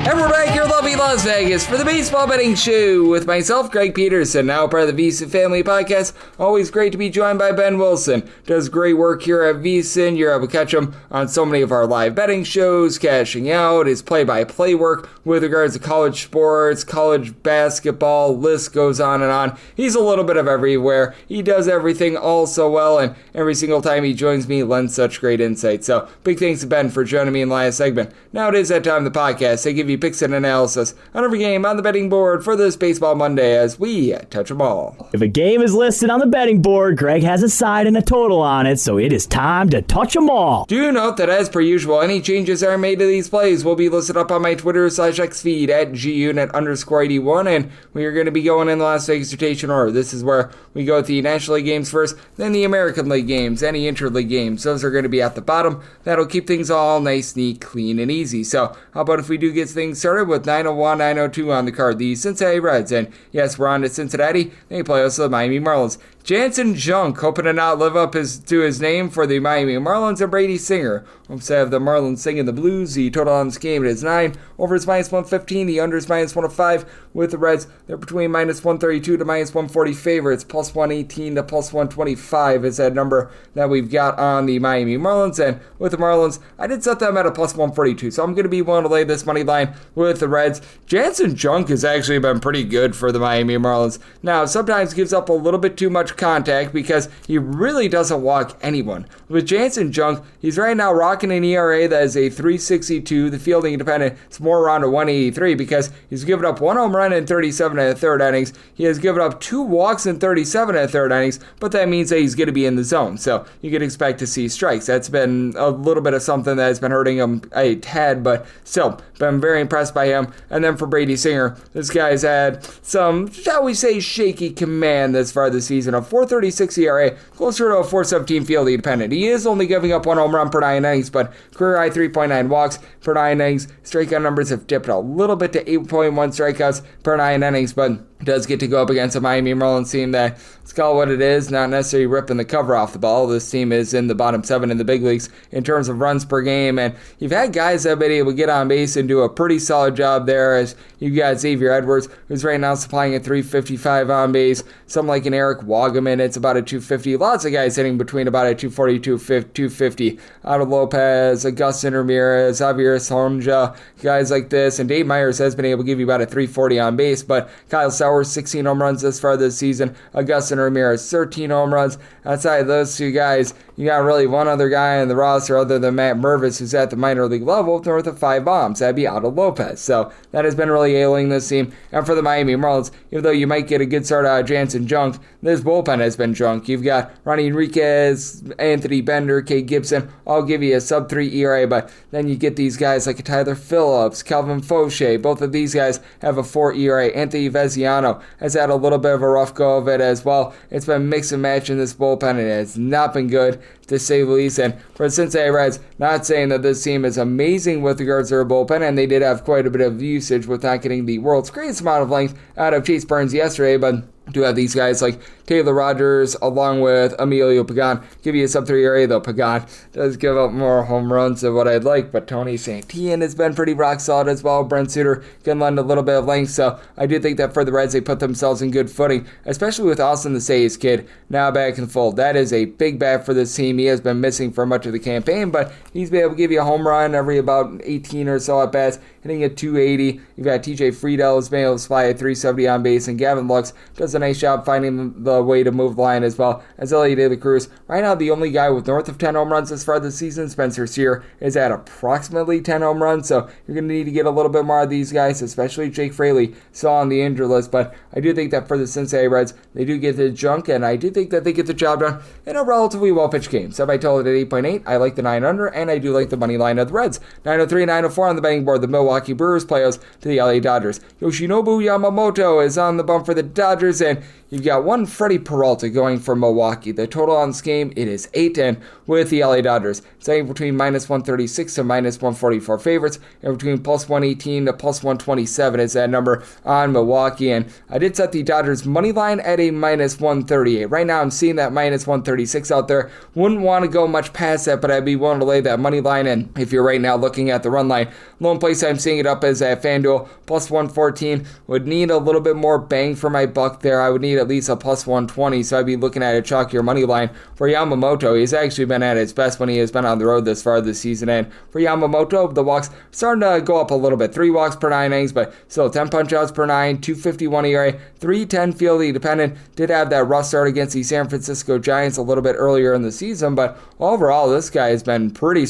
And we're back here in lovely Las Vegas for the Baseball Betting Show with myself, Greg Peterson, now part of the VSIN Family Podcast. Always great to be joined by Ben Wilson. Does great work here at VSIN. You're able to catch him on so many of our live betting shows, cashing out, his play-by-play work with regards to college sports, college basketball, list goes on and on. He's a little bit of everywhere. He does everything all so well, and every single time he joins me, lends such great insight. So big thanks to Ben for joining me in the last segment. Now it is that time of the podcast. I give you you picks and analysis on every game on the betting board for this Baseball Monday as we touch them all. If a game is listed on the betting board, Greg has a side and a total on it, so it is time to touch them all. Do note that as per usual, any changes that are made to these plays will be listed up on my Twitter/X feed at gunit_81, and we are going to be going in the Las Vegas rotation order. This is where we go with the National League games first, then the American League games, any interleague games. Those are going to be at the bottom. That'll keep things all nice, neat, clean, and easy. So how about if we do get things started with 901, 902 on the card, the Cincinnati Reds. And yes, we're on to Cincinnati. They play us the Miami Marlins. Jansen Junk, hoping to not live up to his name for the Miami Marlins, and Brady Singer hopes to have the Marlins singing the blues. The total on this game is 9. Over is -115. The under is -105. With the Reds, they're between -132 to -140 favorites. +118 to +125 is that number that we've got on the Miami Marlins. And with the Marlins, I did set them at a +142. So I'm going to be willing to lay this money line with the Reds. Jansen Junk has actually been pretty good for the Miami Marlins. Now, sometimes gives up a little bit too much contact because he really doesn't walk anyone. With Jansen Junk, he's right now rocking an ERA that is a 3.62. The fielding independent is more around a 1.83 because he's given up 1 home run in 37 and a third innings. He has given up 2 walks in 37 and a third innings, but that means that he's going to be in the zone. So you can expect to see strikes. That's been a little bit of something that has been hurting him a tad, but still, been very impressed by him. And then for Brady Singer, this guy's had some, shall we say, shaky command this far this season. A 4.36 ERA, closer to a 4.17 fielding independent. He is only giving up 1 home run per 9 innings, but career high 3.9 walks per 9 innings. Strikeout numbers have dipped a little bit to 8.1 strikeouts per 9 innings, but does get to go up against a Miami Marlins team that, let's call it what it is, not necessarily ripping the cover off the ball. This team is in the bottom 7 in the big leagues in terms of runs per game, and you've had guys that have been able to get on base and do a pretty solid job there, as you've got Xavier Edwards, who's right now supplying a 355 on base. Some like an Eric Wagaman, it's about a 250. Lots of guys hitting between about a 240, 250. Otto Lopez, Augustin Ramirez, Javier Sonja, guys like this, and Dave Myers has been able to give you about a 340 on base, but Kyle Sowers, 16 home runs this far this season. Augustin Ramirez, 13 home runs. Outside of those two guys, you got really one other guy on the roster other than Matt Mervis, who's at the minor league level north of 5 bombs. That'd be Otto Lopez. So that has been really ailing this team. And for the Miami Marlins, even though you might get a good start out of Jansen Junk, this bullpen has been junk. You've got Ronnie Enriquez, Anthony Bender, Kate Gibson, all give you a sub-3 ERA, but then you get these guys like a Tyler Phillips, Calvin Fauché. Both of these guys have a 4 ERA. Anthony Veziano has had a little bit of a rough go of it as well. It's been mix and match in this bullpen, and it has not been good, to say the least. And for the Cincinnati Reds, not saying that this team is amazing with regards to their bullpen, and they did have quite a bit of usage with not getting the world's greatest amount of length out of Chase Burns yesterday, but do have these guys like Taylor Rogers along with Emilio Pagan give you a sub-3 ERA, though Pagan does give up more home runs than what I'd like, but Tony Santillan has been pretty rock solid as well. Brent Suter can lend a little bit of length, so I do think that for the Reds, they put themselves in good footing, especially with Austin the Sayes kid now back in the fold. That is a big bat for this team. He has been missing for much of the campaign, but he's been able to give you a home run every about 18 or so at bats, hitting at 280. You've got TJ Friedel has been able to supply at 370 on base, and Gavin Lux does a nice job finding the way to move the line as well as Elliot De La Cruz. Right now, the only guy with north of 10 home runs as far this season, Spencer Steer, is at approximately 10 home runs, so you're going to need to get a little bit more of these guys, especially Jake Fraley, still on the injured list, but I do think that for the Cincinnati Reds, they do get the junk, and I do think that they get the job done in a relatively well-pitched game. So if I told it at 8.8, I like the 9 under, and I do like the money line of the Reds. 903, 904 on the betting board. The Milwaukee Brewers play us to the LA Dodgers. Yoshinobu Yamamoto is on the bump for the Dodgers, and you've got one Freddie Peralta going for Milwaukee. The total on this game, it is 8, and with the LA Dodgers, setting between -136 to -144 favorites, and between +118 to +127 is that number on Milwaukee. And I did set the Dodgers money line at a -138. Right now, I'm seeing that -136 out there. Wouldn't want to go much past that, but I'd be willing to lay that money line. And if you're right now looking at the run line, lone place I'm seeing it up as at FanDuel +114. Would need a little bit more bang for my buck there. I would need at least a +120, so I'd be looking at a chalkier money line for Yamamoto. He's actually been at his best when he has been on the road this far this season, and for Yamamoto, the walks starting to go up a little bit. 3 walks per 9 innings, but still 10 punch-outs per 9, 251 ERA, 310 fielding dependent. Did have that rough start against the San Francisco Giants a little bit earlier in the season, but overall, this guy has been pretty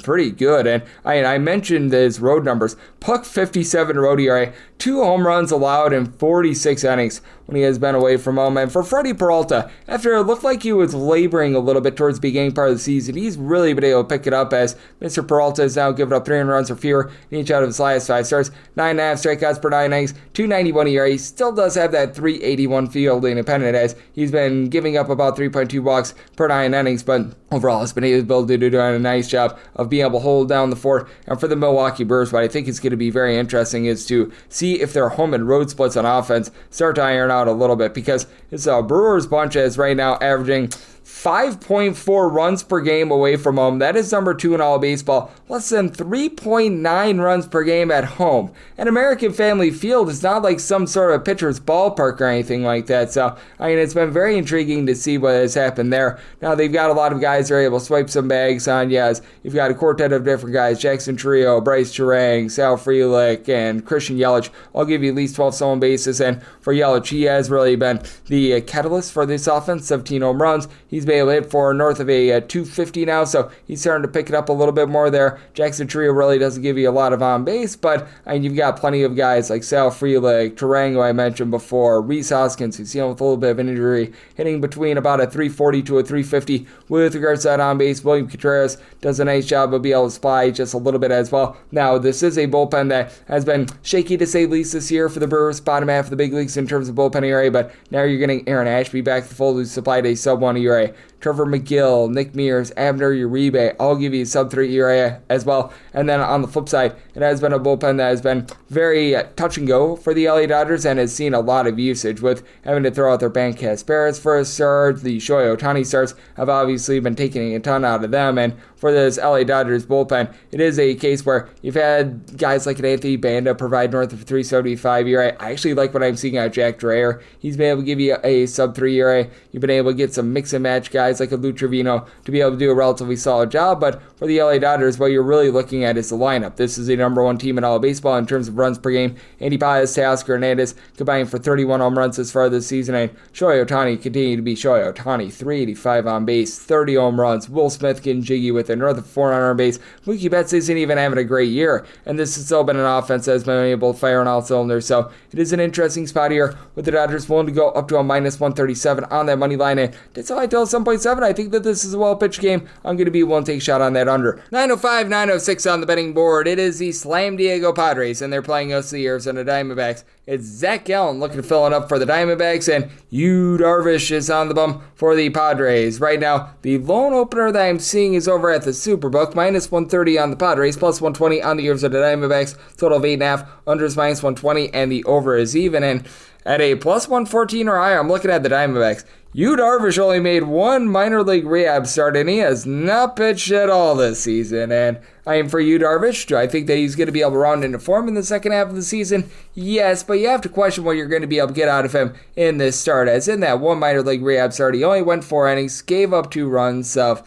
pretty good. And I mentioned his road numbers. Puck 57 road ERA, 2 home runs allowed in 46 innings when he has been away from home. And for Freddie Peralta, after it looked like he was laboring a little bit towards the beginning part of the season, he's really been able to pick it up as Mr. Peralta has now given up 300 runs or fewer in each out of his last 5 starts, 9.5 strikeouts per 9 innings, 291 ERA. He still does have that 381 field independent as he's been giving up about 3.2 walks per 9 innings, but overall has been able to do a nice job of being able to hold down the fort. And for the Milwaukee Brewers, what I think is going to be very interesting is to see if their home and road splits on offense start to iron out a little bit, because it's a Brewers bunch is right now averaging 5.4 runs per game away from home. That is number 2 in all of baseball. Less than 3.9 runs per game at home. And American Family Field is not like some sort of pitcher's ballpark or anything like that. So, it's been very intriguing to see what has happened there. Now, they've got a lot of guys that are able to swipe some bags on Yes. You've got a quartet of different guys. Jackson Trio, Bryce Turang, Sal Frelick, and Christian Yelich. I'll give you at least 12 stolen bases. And for Yelich, he has really been the catalyst for this offense. 17 home runs. He's been able to hit for north of a 250 now, so he's starting to pick it up a little bit more there. Jackson Trio really doesn't give you a lot of on base, but you've got plenty of guys like Sal Frelick, Tarango I mentioned before, Rhys Hoskins, who's dealing with a little bit of an injury, hitting between about a 340 to a 350 with regards to that on base. William Contreras does a nice job of being able to supply just a little bit as well. Now, this is a bullpen that has been shaky to say the least this year for the Brewers, bottom half of the big leagues in terms of bullpen ERA, but now you're getting Aaron Ashby back to the fold, who supplied a sub-1 ERA. Trevor McGill, Nick Mears, Abner Uribe, all give you sub-3 ERA as well. And then on the flip side, it has been a bullpen that has been very touch and go for the LA Dodgers and has seen a lot of usage with having to throw out their Ben Casparas for a start. The Shohei Ohtani starts have obviously been taking a ton out of them. And for this LA Dodgers bullpen, it is a case where you've had guys like an Anthony Banda provide north of 375 ERA. I actually like what I'm seeing out of Jack Dreyer. He's been able to give you a sub-3 ERA. You've been able to get some mix and match guys like a Lou Trevino to be able to do a relatively solid job, but for the LA Dodgers, what you're really looking at is the lineup. This is the number 1 team in all of baseball in terms of runs per game. Andy Paez, Teoscar Hernandez combining for 31 home runs as far this season, and Shohei Ohtani continue to be Shohei Ohtani, 385 on base, 30 home runs. Will Smith getting jiggy with a north of 400 on base. Mookie Betts isn't even having a great year, and this has still been an offense that has been able to fire on all cylinders, so it is an interesting spot here with the Dodgers willing to go up to a minus 137 on that money line, and that's how I tell 7.7. I think that this is a well-pitched game. I'm going to be willing to take a shot on that under. 905, 906 on the betting board. It is the Slam Diego Padres, and they're playing us the Arizona Diamondbacks. It's Zach Gallen looking to fill it up for the Diamondbacks, and Yu Darvish is on the bum for the Padres. Right now, the lone opener that I'm seeing is over at the Superbook, minus 130 on the Padres, plus 120 on the Arizona Diamondbacks, total of 8.5, under is minus 120, and the over is even, and at a plus 114 or higher, I'm looking at the Diamondbacks. Yu Darvish only made 1 minor league rehab start, and he has not pitched at all this season. And I am for Yu Darvish. Do I think that he's going to be able to round into form in the second half of the season? Yes, but you have to question what you're going to be able to get out of him in this start. As in that 1 minor league rehab start, he only went 4 innings, gave up 2 runs. So,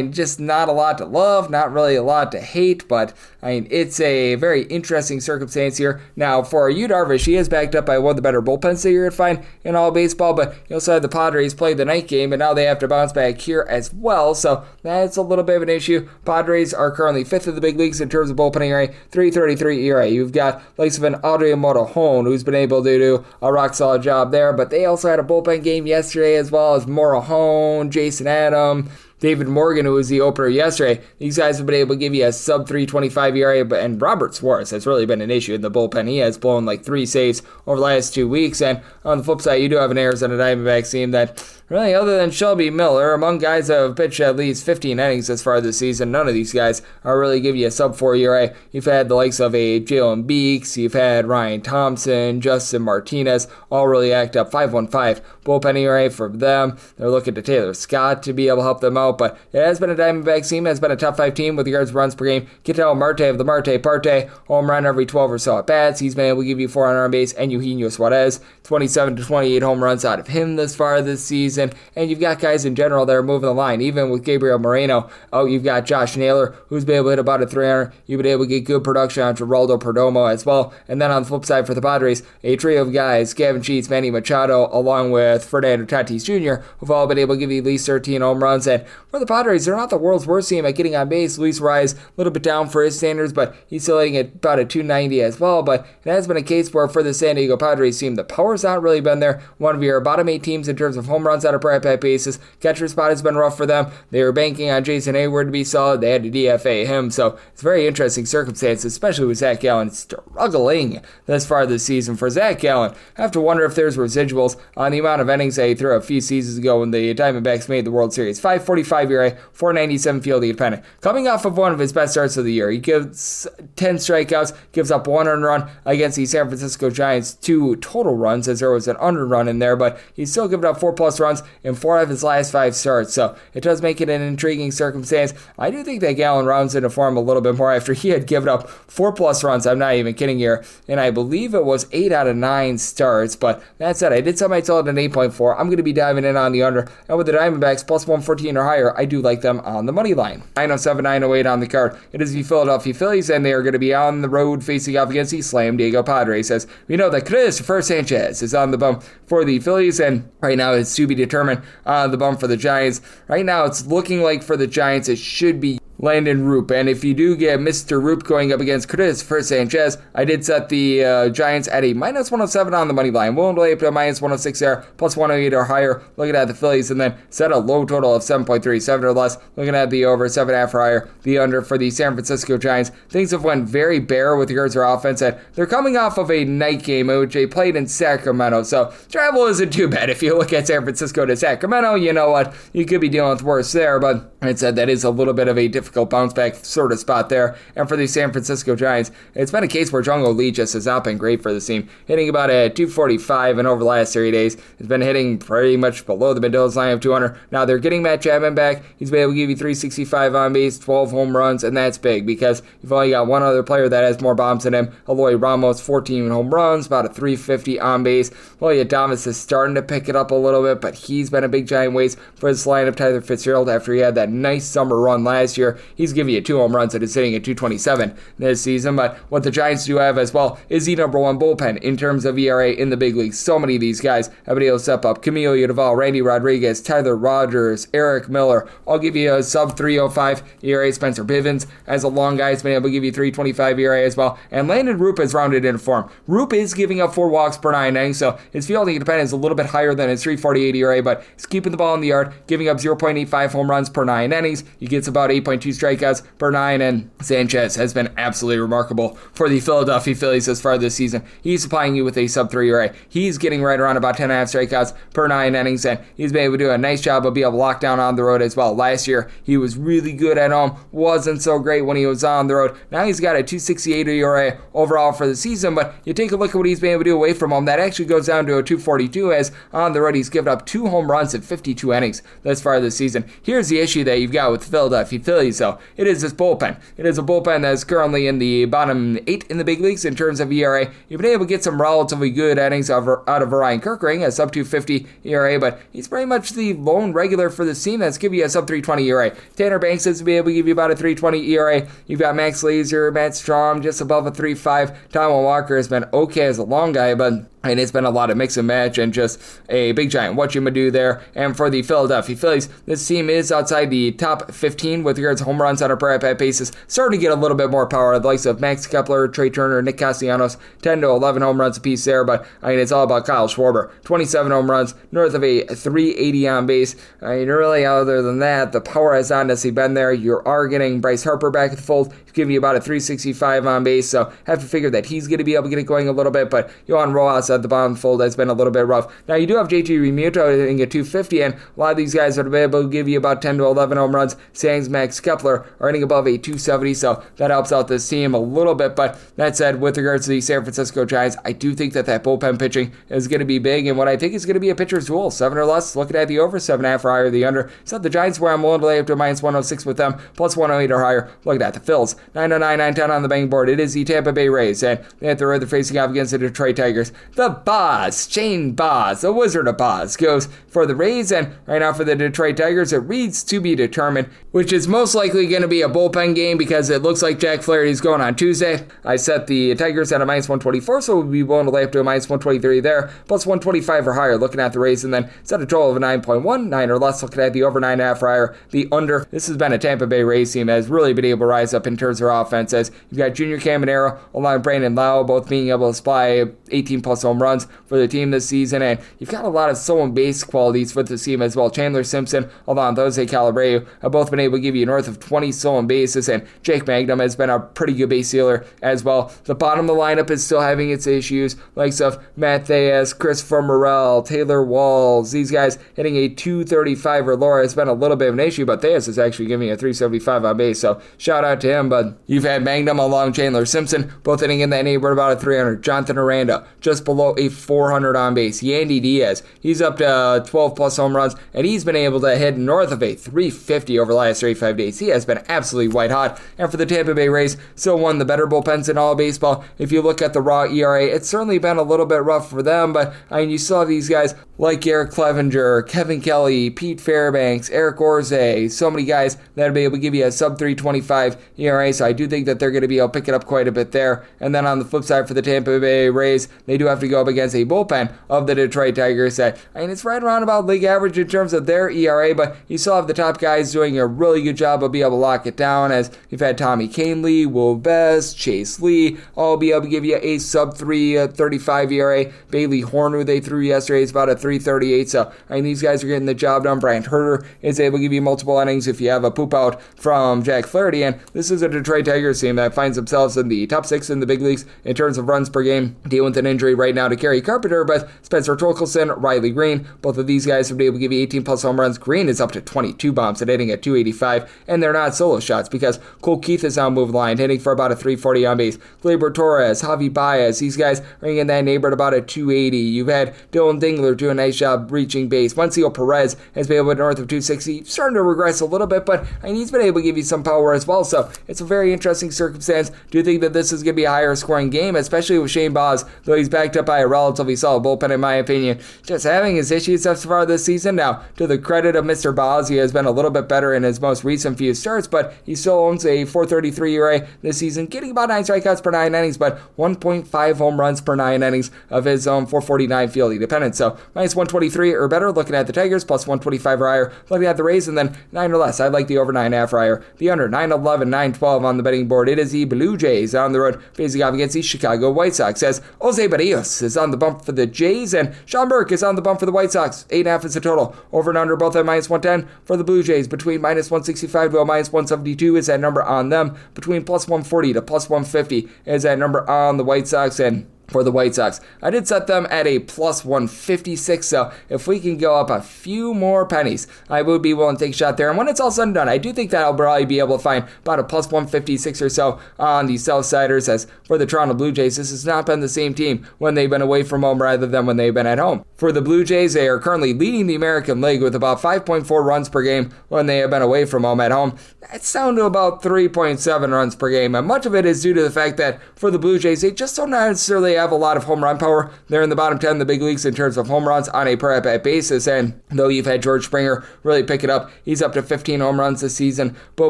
just not a lot to love, not really a lot to hate, but it's a very interesting circumstance here. Now, for Yu Darvish, he is backed up by one of the better bullpens that you're going to find in all baseball, but you also have the Padres play the night game, and now they have to bounce back here as well, so that's a little bit of an issue. Padres are currently 5th of the big leagues in terms of bullpen ERA, 3.33 ERA. You've got likes of an Adrian Morejon, who's been able to do a rock-solid job there, but they also had a bullpen game yesterday as well as Morejon, Jason Adam, David Morgan, who was the opener yesterday. These guys have been able to give you a sub-325 ERA, and Robert Suarez has really been an issue in the bullpen. He has blown like 3 saves over the last 2 weeks, and on the flip side, you do have an Arizona Diamondbacks team that really, other than Shelby Miller, among guys that have pitched at least 15 innings as far this season, none of these guys are really giving you a sub-4 ERA. You've had the likes of a Jalen Beeks, you've had Ryan Thompson, Justin Martinez, all really act up. 5.15 bullpen ERA for them. They're looking to Taylor Scott to be able to help them out, but it has been a Diamondbacks team, has been a top 5 team with regards to runs per game. Ketel Marte of the Marte Parte, home run every 12 or so at bats. He's been able to give you 400 on base, and Eugenio Suarez, 27 to 28 home runs out of him this far this season. And you've got guys in general that are moving the line, even with Gabriel Moreno. Oh, you've got Josh Naylor, who's been able to hit about a 300. You've been able to get good production on Geraldo Perdomo as well. And then on the flip side for the Padres, a trio of guys, Gavin Sheets, Manny Machado, along with Fernando Tatis Jr., who've all been able to give you at least 13 home runs. And For the Padres, they're not the world's worst team at getting on base. Luis Rise, a little bit down for his standards, but he's still hitting at about a 290 as well. But it has been a case where for the San Diego Padres team, the power's not really been there. One of your bottom 8 teams in terms of home runs on a per-at-bat basis. Catcher spot has been rough for them. They were banking on Jason Hayward to be solid. They had to DFA him, so it's very interesting circumstances, especially with Zach Gallen struggling this far this season. For Zach Gallen, I have to wonder if there's residuals on the amount of innings that he threw a few seasons ago when the Diamondbacks made the World Series. 5.45 ERA, 4.97 fielding independent. Coming off of one of his best starts of the year, he gives 10 strikeouts, gives up 1 earned run against the San Francisco Giants, 2 total runs as there was an under run in there, but he's still given up 4+ runs in 4 of his last 5 starts, so it does make it an intriguing circumstance. I do think that Gallen rounds into form a little bit more after he had given up 4+ runs. I'm not even kidding here, and I believe it was 8 out of 9 starts, but that said, I did set my total at an 8.4. I'm going to be diving in on the under, and with the Diamondbacks plus 114 or higher, I do like them on the money line. 907, 908 on the card. It is the Philadelphia Phillies, and they are going to be on the road facing off against the San Diego Padres, as we know that Christopher Sanchez is on the bump for the Phillies, and right now it's to be determined on the bump for the Giants. Right now it's looking like for the Giants it should be Landon Roop, and if you do get Mr. Roop going up against Christopher Sanchez, I did set the Giants at a minus 107 on the money line. Willing to lay up to a minus 106 there, plus 108 or higher, looking at the Phillies, and then set a low total of 7.3, 7 or less, looking at the over, 7.5 or higher, the under for the San Francisco Giants. Things have went very bare with regards to their offense, and they're coming off of a night game in which they played in Sacramento, so travel isn't too bad. If you look at San Francisco to Sacramento, you know what, you could be dealing with worse there, but it said that is a little bit of a difficult bounce back sort of spot there. And for the San Francisco Giants, it's been a case where Jungle Lee just has not been great for the team, hitting about a 245, and over the last 30 days has been hitting pretty much below the Mendoza line of 200. Now they're getting Matt Chapman back. He's been able to give you 365 on base, 12 home runs, and that's big because you've only got one other player that has more bombs than him. Eloy Ramos, 14 home runs, about a 350 on base. Eloy Adames is starting to pick it up a little bit, but he's been a big giant waste for this lineup. Tyler Fitzgerald, after he had that nice summer run last year, he's giving you 2 home runs and is sitting at 227 this season. But what the Giants do have as well is the number 1 bullpen in terms of ERA in the big leagues. So many of these guys have been able to step up. Camilo Udval, Randy Rodriguez, Tyler Rogers, Eric Miller. I'll give you a sub 305 ERA. Spencer Bivens as a long guy has been able to give you 325 ERA as well. And Landon Roop has rounded in form. Roop is giving up 4 walks per 9 innings, so his fielding independence is a little bit higher than his 348 ERA, but he's keeping the ball in the yard, giving up 0.85 home runs per 9 innings. He gets about 8.2 strikeouts per 9, and Sanchez has been absolutely remarkable for the Philadelphia Phillies as far this season. He's supplying you with a sub 3 ERA. He's getting right around about 10.5 strikeouts per 9 innings, and he's been able to do a nice job of being able to lock down on the road as well. Last year, he was really good at home, wasn't so great when he was on the road. Now he's got a 268 ERA overall for the season, but you take a look at what he's been able to do away from home, that actually goes down to a 242, as on the road he's given up 2 home runs in 52 innings thus far this season. Here's the issue that you've got with the Philadelphia Phillies, though. It is this bullpen. It is a bullpen that's currently in the bottom 8 in the big leagues in terms of ERA. You've been able to get some relatively good innings out of Ryan Kirkering, a sub 250 ERA, but he's pretty much the lone regular for this team that's giving you a sub 320 ERA. Tanner Banks has been able to give you about a 320 ERA. You've got Max Laser, Matt Strom just above a 3.5. Tom Walker has been okay as a long guy, but and it's been a lot of mix and match and just a big giant what you gonna do there. And for the Philadelphia Phillies, this team is outside the top 15 with regards to home runs on a per at-bat basis. Starting to get a little bit more power. The likes of Max Kepler, Trey Turner, Nick Castellanos, 10 to 11 home runs apiece there. But I mean, it's all about Kyle Schwarber. 27 home runs, north of a 380 on base. I mean, really, other than that, the power has not necessarily been there. You are getting Bryce Harper back at the fold. He's giving you about a 365 on base, so have to figure that he's going to be able to get it going a little bit. But Yohan Rojas at the bottom fold has been a little bit rough. Now, you do have JT Realmuto hitting at 250, and a lot of these guys are able to give you about 10 to 11 home runs. Sangs, Max Kepler are hitting above a 270, so that helps out this team a little bit. But that said, with regards to the San Francisco Giants, I do think that bullpen pitching is going to be big, and what I think is going to be a pitcher's duel. 7 or less, looking at the over, 7.5 or higher, the under. So the Giants, where I'm willing to lay up to minus 106 with them, plus 108 or higher. Look at that, the Phils, 909, 910 on the betting board. It is the Tampa Bay Rays, and they have to they're facing off against the Detroit Tigers. The the Boss, Shane Baz, the Wizard of Baz, goes for the Rays. And right now for the Detroit Tigers, it reads to be determined, which is most likely going to be a bullpen game because it looks like Jack Flaherty's going on Tuesday. I set the Tigers at a minus 124, so we'll be willing to lay up to a minus 123 there, plus 125 or higher looking at the Rays, and then set a total of a 9.1, 9 or less looking at the over 9.5 or higher, the under. This has been a Tampa Bay Rays team that has really been able to rise up in terms of their offense, as you've got Junior Caminero along with Brandon Lau both being able to supply 18 plus home runs for the team this season, and you've got a lot of stolen base qualities with the team as well. Chandler Simpson along with Jose Calabreo have both been able to give you north of 20 stolen bases, and Jake Magnum has been a pretty good base stealer as well. The bottom of the lineup is still having its issues, likes of Matt Theus, Christopher Morel, Taylor Walls. These guys hitting a 235 or lower has been a little bit of an issue, but Theus is actually giving a 375 on base, so shout out to him. But you've had Magnum along Chandler Simpson, both hitting in that neighborhood about a 300. Jonathan Aranda just below a 400 on base. Yandy Diaz, he's up to 12 plus home runs, and he's been able to hit north of a 350 over the last 35 days. He has been absolutely white hot. And for the Tampa Bay Rays, still one of the better bullpens in all of baseball. If you look at the raw ERA, it's certainly been a little bit rough for them, but I mean, you saw these guys like Eric Clevenger, Kevin Kelly, Pete Fairbanks, Eric Orze, so many guys that'll be able to give you a sub 325 ERA, so I do think that they're going to be able to pick it up quite a bit there. And then on the flip side for the Tampa Bay Rays, they do have to go up against a bullpen of the Detroit Tigers that, I mean, it's right around about league average in terms of their ERA, but you still have the top guys doing a really good job of being able to lock it down, as you've had Tommy Kahnle, Will Best, Chase Lee, all be able to give you a sub 335 ERA. Bailey Horn, who they threw yesterday, is about a 338, so I mean, these guys are getting the job done. Bryant Herter is able to give you multiple innings if you have a poop out from Jack Flaherty, and this is a Detroit Tigers team that finds themselves in the top 6 in the big leagues in terms of runs per game, dealing with an injury right now to Kerry Carpenter, but Spencer Torkelson, Riley Green, both of these guys have been able to give you 18 plus home runs. Green is up to 22 bombs and hitting at 285, and they're not solo shots because Cole Keith is now moved line, hitting for about a 340 on base. Gleyber Torres, Javi Baez, these guys are in that neighborhood about a 280. You've had Dylan Dingler do a nice job reaching base. Wencio Perez has been able to north of 260, starting to regress a little bit, but I mean, he's been able to give you some power as well, so it's a very interesting circumstance. Do you think that this is going to be a higher scoring game, especially with Shane Baz, though he's backed up by a relatively solid bullpen in my opinion, just having his issues thus far this season. Now, to the credit of Mr. Baz, he has been a little bit better in his most recent few starts, but he still owns a 4.33 ERA this season, getting about 9 strikeouts per 9 innings, but 1.5 home runs per 9 innings of his own 449 fielding dependence. So minus 123 or better looking at the Tigers, plus 125 or higher looking at the Rays, and then 9 or less. I'd like the over 9.5 or higher. The under 9.11, 9.12 on the betting board. It is the Blue Jays on the road facing off against the Chicago White Sox, as Jose Barrios is on the bump for the Jays and Sean Burke is on the bump for the White Sox. 8.5 is the total. Over and under both at minus 110 for the Blue Jays. Between minus 165 to a minus 172 is that number on them. Between plus 140 to plus 150 is that number on the White Sox. And for the White Sox, I did set them at a plus 156, so if we can go up a few more pennies, I would be willing to take a shot there. And when it's all said and done, I do think that I'll probably be able to find about a plus 156 or so on the Southsiders. As for the Toronto Blue Jays, this has not been the same team when they've been away from home rather than when they've been at home. For the Blue Jays, they are currently leading the American League with about 5.4 runs per game when they have been away from home. At home, that's down to about 3.7 runs per game, and much of it is due to the fact that for the Blue Jays, they just don't necessarily have a lot of home run power. They're in the bottom 10 in the big leagues in terms of home runs on a per at-bat basis, and though you've had George Springer really pick it up, he's up to 15 home runs this season. Bo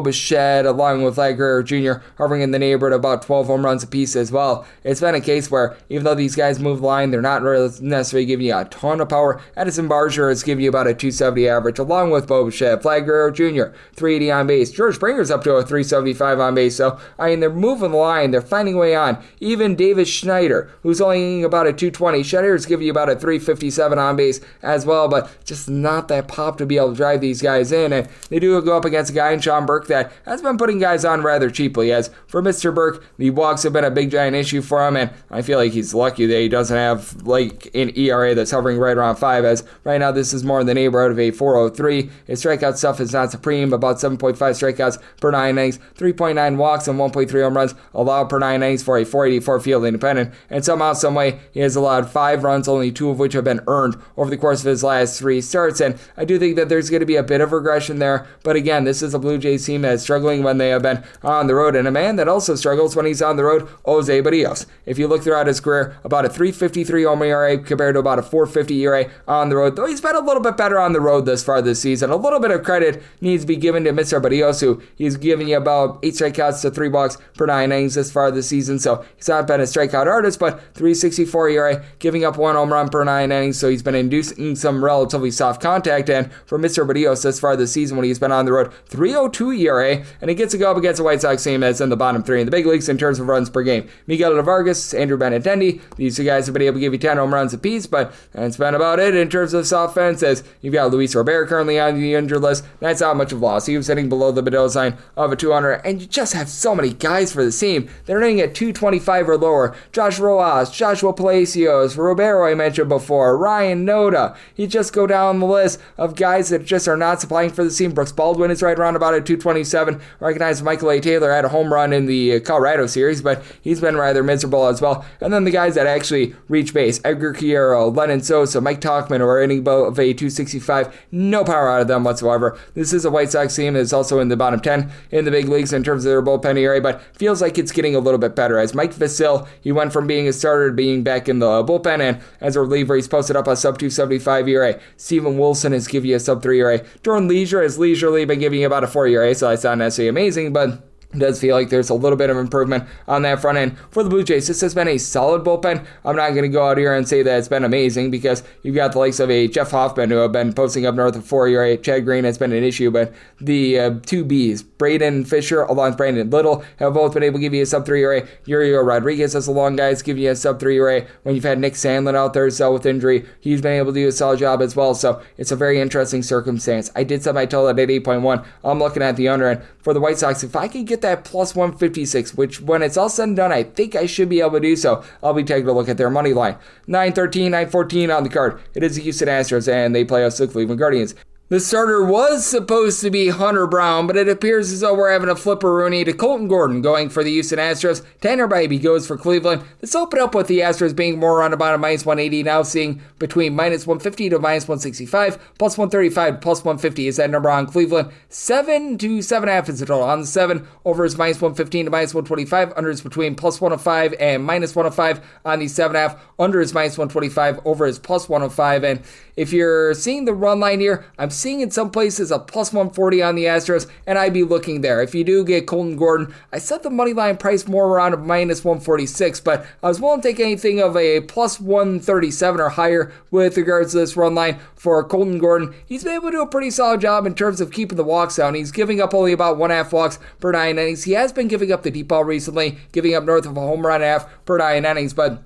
Bichette, along with Vlad Guerrero Jr., hovering in the neighborhood of about 12 home runs apiece as well. It's been a case where, even though these guys move line, they're not really necessarily giving you a ton of power. Addison Barger is giving you about a 270 average, along with Bo Bichette, Vlad Guerrero Jr., 380 on base. George Springer's up to a 375 on base, so I mean, they're moving the line, they're finding a way on. Even Davis Schneider, who's only about a 220. Schneider's giving you about a 357 on base as well, but just not that pop to be able to drive these guys in. And they do go up against a guy in Sean Burke that has been putting guys on rather cheaply. As for Mr. Burke, the walks have been a big giant issue for him, and I feel like he's lucky that he doesn't have like an ERA that's hovering right around 5, as right now this is more in the neighborhood of a 403. His strikeout stuff is not supreme, about 7.5 strikeouts per 9 innings, 3.9 walks and 1.3 home runs allowed per 9 innings for a 484 field independent, and some somehow, someway, he has allowed 5 runs, only 2 of which have been earned over the course of his last 3 starts. And I do think that there's going to be a bit of regression there. But again, this is a Blue Jays team that is struggling when they have been on the road. And a man that also struggles when he's on the road, Jose Barrios. If you look throughout his career, about a 3.53 home ERA compared to about a 4.50 ERA on the road. Though he's been a little bit better on the road this far this season. A little bit of credit needs to be given to Mr. Barrios, who he's giving you about 8 strikeouts to 3 walks per 9 innings this far this season. So he's not been a strikeout artist, but 3.64 ERA, giving up 1 home run per 9 innings. So he's been inducing some relatively soft contact. And for Mr. Barrios this far this season when he's been on the road, 3.02 ERA, and he gets to go up against a White Sox team that's in the bottom 3 in the big leagues in terms of runs per game. Miguel Vargas, Andrew Benintendi, these 2 guys have been able to give you 10 home runs apiece, but that's been about it in terms of soft fence, as you've got Luis Robert currently on the injured list. That's not much of a loss. He was hitting below the Mendoza line of a 200, and you just have so many guys for the team. They're hitting at 225 or lower. Josh Rojas, Joshua Palacios, Robero I mentioned before, Ryan Noda. You just go down the list of guys that just are not supplying for the team. Brooks Baldwin is right around about a 227. Recognize Michael A. Taylor had a home run in the Colorado series, but he's been rather miserable as well. And then the guys that actually reach base, Edgar Quiero, Lennon Sosa, Mike Tauchman, who are hitting above a 265. No power out of them whatsoever. This is a White Sox team that's also in the bottom 10 in the big leagues in terms of their bullpen ERA, but feels like it's getting a little bit better. As Mike Vasil, he went from being a starter to being back in the bullpen, and as a reliever, he's posted up a sub 275 ERA. Steven Wilson has given you a sub 3 ERA. Jordan Leisure has leisurely been giving you about a 4 ERA, so that's not necessarily amazing, but it does feel like there's a little bit of improvement on that front end. For the Blue Jays, this has been a solid bullpen. I'm not going to go out here and say that it's been amazing, because you've got the likes of a Jeff Hoffman, who have been posting up north of 4 ERA. Chad Green has been an issue, but the 2 Bs, Braden Fisher along with Brandon Little, have both been able to give you a sub 3 ERA. Yurio Rodriguez as a long guys give you a sub 3 ERA. When you've had Nick Sandlin out there still with injury, he's been able to do a solid job as well. So it's a very interesting circumstance. I did set my total at 8.1. I'm looking at the under, and for the White Sox, if I can get that plus 156, which when it's all said and done, I think I should be able to do so, I'll be taking a look at their money line. 9-13, 9-14 on the card. It is the Houston Astros, and they play us the Cleveland Guardians. The starter was supposed to be Hunter Brown, but it appears as though we're having a flipperoonie to Colton Gordon going for the Houston Astros. Tanner Bybee goes for Cleveland. Let's open up with the Astros being more around about a minus 180, now seeing between minus 150 to minus 165, plus 135 to plus 150 is that number on Cleveland. 7 to 7.5 is the total. On the 7, over is minus 115 to minus 125, under is between plus 105 and minus 105 on the 7.5, under is minus 125, over is plus 105, and if you're seeing the run line here, I'm seeing in some places a plus 140 on the Astros, and I'd be looking there. If you do get Colton Gordon, I set the money line price more around a minus 146, but I was willing to take anything of a plus 137 or higher with regards to this run line for Colton Gordon. He's been able to do a pretty solid job in terms of keeping the walks down. He's giving up only about 1.5 walks per 9 innings. He has been giving up the deep ball recently, giving up north of a home run half per 9 innings, but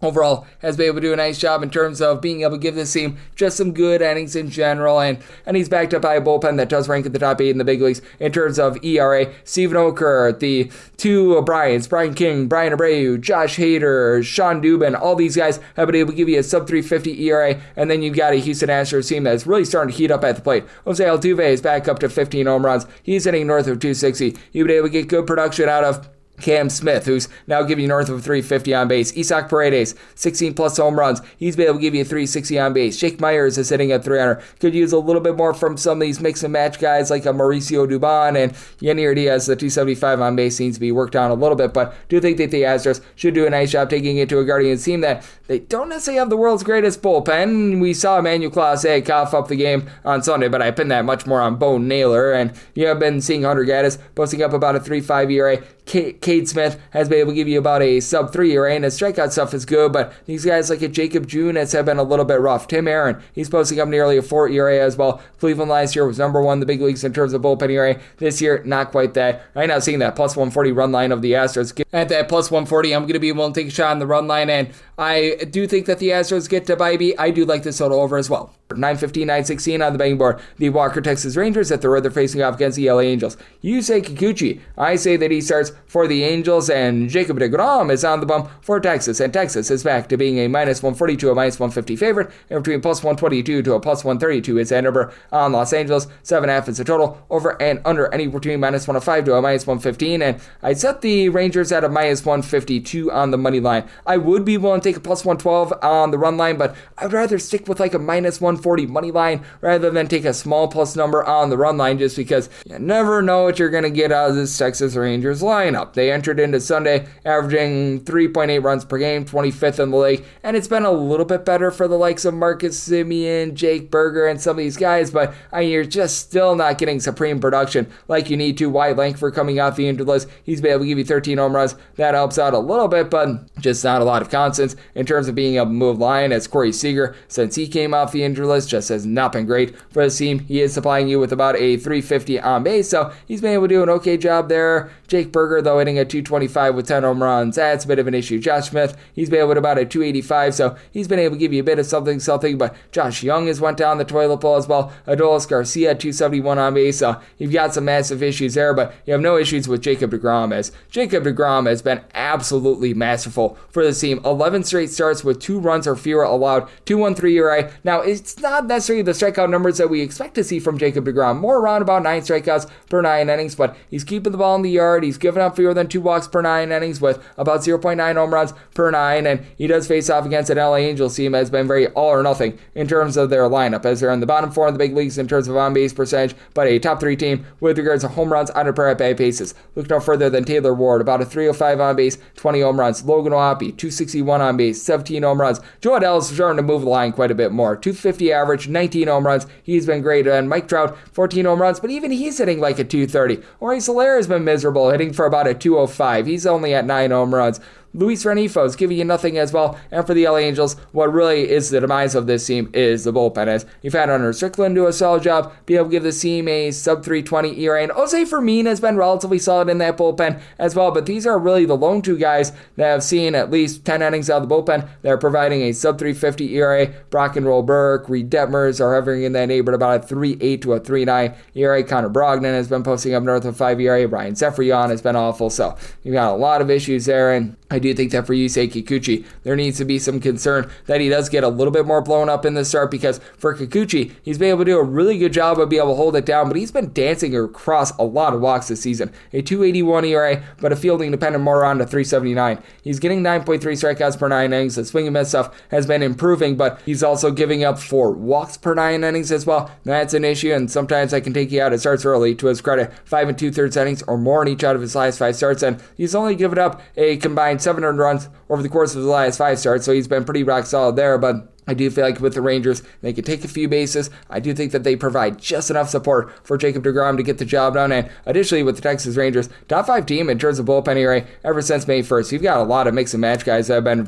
overall has been able to do a nice job in terms of being able to give this team just some good innings in general, and he's backed up by a bullpen that does rank at the top 8 in the big leagues in terms of ERA. Steven Okert, the 2 Bryans, Brian King, Brian Abreu, Josh Hader, Sean Dubin, all these guys have been able to give you a sub 350 ERA, and then you've got a Houston Astros team that's really starting to heat up at the plate. Jose Altuve is back up to 15 home runs. He's hitting north of 260. You've been able to get good production out of Cam Smith, who's now giving you north of 350 on base. Isaac Paredes, 16 plus home runs. He's been able to give you 360 on base. Jake Myers is sitting at 300. Could use a little bit more from some of these mix and match guys like a Mauricio Dubon, and Yanier Diaz, the 275 on base, seems to be worked on a little bit, but do think that the Astros should do a nice job taking it to a Guardians team that they don't necessarily have the world's greatest bullpen. We saw Emmanuel Clase cough up the game on Sunday, but I pinned that much more on Bo Naylor, and you have been seeing Hunter Gaddis posting up about a 3.5 ERA. Cade Smith has been able to give you about a sub 3 ERA, and his strikeout stuff is good, but these guys like a Jacob Junis have been a little bit rough. Tim Aaron, he's posting up nearly a 4 ERA as well. Cleveland last year was number 1 in the big leagues in terms of bullpen ERA. This year, not quite that. Right now, seeing that plus 140 run line of the Astros. At that plus 140, I'm going to be willing to take a shot on the run line, and I do think that the Astros get to Bybee. I do like this total over as well. 9-15, 9-16 on the betting board. The Walker Texas Rangers at the road, they're facing off against the LA Angels. You say Kikuchi. I say that he starts for the Angels, and Jacob deGrom is on the bump for Texas, and Texas is back to being a -140 to a -150 favorite, and between +122 to a +132 is that number on Los Angeles. 7.5 is the total, over and under any between -105 to a -115, and I set the Rangers at a -152 on the money line. I would be willing to take a +112 on the run line, but I'd rather stick with like a -140 money line rather than take a small plus number on the run line, just because you never know what you're going to get out of this Texas Rangers lineup. They entered into Sunday averaging 3.8 runs per game, 25th in the league, and it's been a little bit better for the likes of Marcus Semien, Jake Berger, and some of these guys, but you're just still not getting supreme production like you need to. Wyatt Langford coming off the injured list, he's been able to give you 13 home runs. That helps out a little bit, but just not a lot of constants in terms of being able to move line, as Corey Seager, since he came off the injured list, just has not been great for the team. He is supplying you with about a 350 on base, so he's been able to do an okay job there. Jake Berger, though, hitting a 225 with 10 home runs. That's a bit of an issue. Josh Smith, he's been able to about a 285, so he's been able to give you a bit of something, but Josh Young has went down the toilet bowl as well. Adolis Garcia, 271 on base, so you've got some massive issues there, but you have no issues with Jacob deGrom, as Jacob deGrom has been absolutely masterful for the team. 11 straight starts with 2 runs or fewer allowed, 2.13 ERA. Now, it's not necessarily the strikeout numbers that we expect to see from Jacob deGrom, more around about 9 strikeouts per 9 innings, but he's keeping the ball in the yard. He's giving up fewer than 2 walks per 9 innings with about 0.9 home runs per 9, and he does face off against an LA Angels team that has been very all or nothing in terms of their lineup, as they're in the bottom 4 in the big leagues in terms of on-base percentage, but a top 3 team with regards to home runs on a per at-bat basis. Look no further than Taylor Ward, about a 305 on base, 20 home runs. Logan O'Hoppe, 261 on base, 17 home runs. Joe Adell's starting to move the line quite a bit more. 250 average, 19 home runs. He's been great. And Mike Trout, 14 home runs, but even he's hitting like a 230. Jorge Soler has been miserable, hitting for about a 205. He's only at 9 home runs. Luis Renifo is giving you nothing as well. And for the LA Angels, what really is the demise of this team is the bullpen, as you've had Hunter Strickland do a solid job, be able to give this team a sub-320 ERA, and Jose Fermin has been relatively solid in that bullpen as well, but these are really the lone 2 guys that have seen at least 10 innings out of the bullpen that are providing a sub-350 ERA. Brock and Roll Burke, Reed Detmers are hovering in that neighborhood about a 3.8 to a 3.9 ERA. Connor Brogdon has been posting up north of 5 ERA. Ryan Zephyrion has been awful, so you've got a lot of issues there, and I do think that for Yusei Kikuchi, there needs to be some concern that he does get a little bit more blown up in the start, because for Kikuchi, he's been able to do a really good job of being able to hold it down, but he's been dancing across a lot of walks this season. A 281 ERA, but a fielding dependent more around a 379. He's getting 9.3 strikeouts per 9 innings. The swing and miss stuff has been improving, but he's also giving up 4 walks per 9 innings as well. That's an issue, and sometimes I can take you out. It starts early. To his credit, 5 2/3 innings or more in each out of his last 5 starts, and he's only given up a combined 700 runs over the course of the last 5 starts, so he's been pretty rock solid there, but I do feel like with the Rangers, they can take a few bases. I do think that they provide just enough support for Jacob deGrom to get the job done. And additionally, with the Texas Rangers, top 5 team in terms of bullpen ERA ever since May 1st. You've got a lot of mix and match guys that have been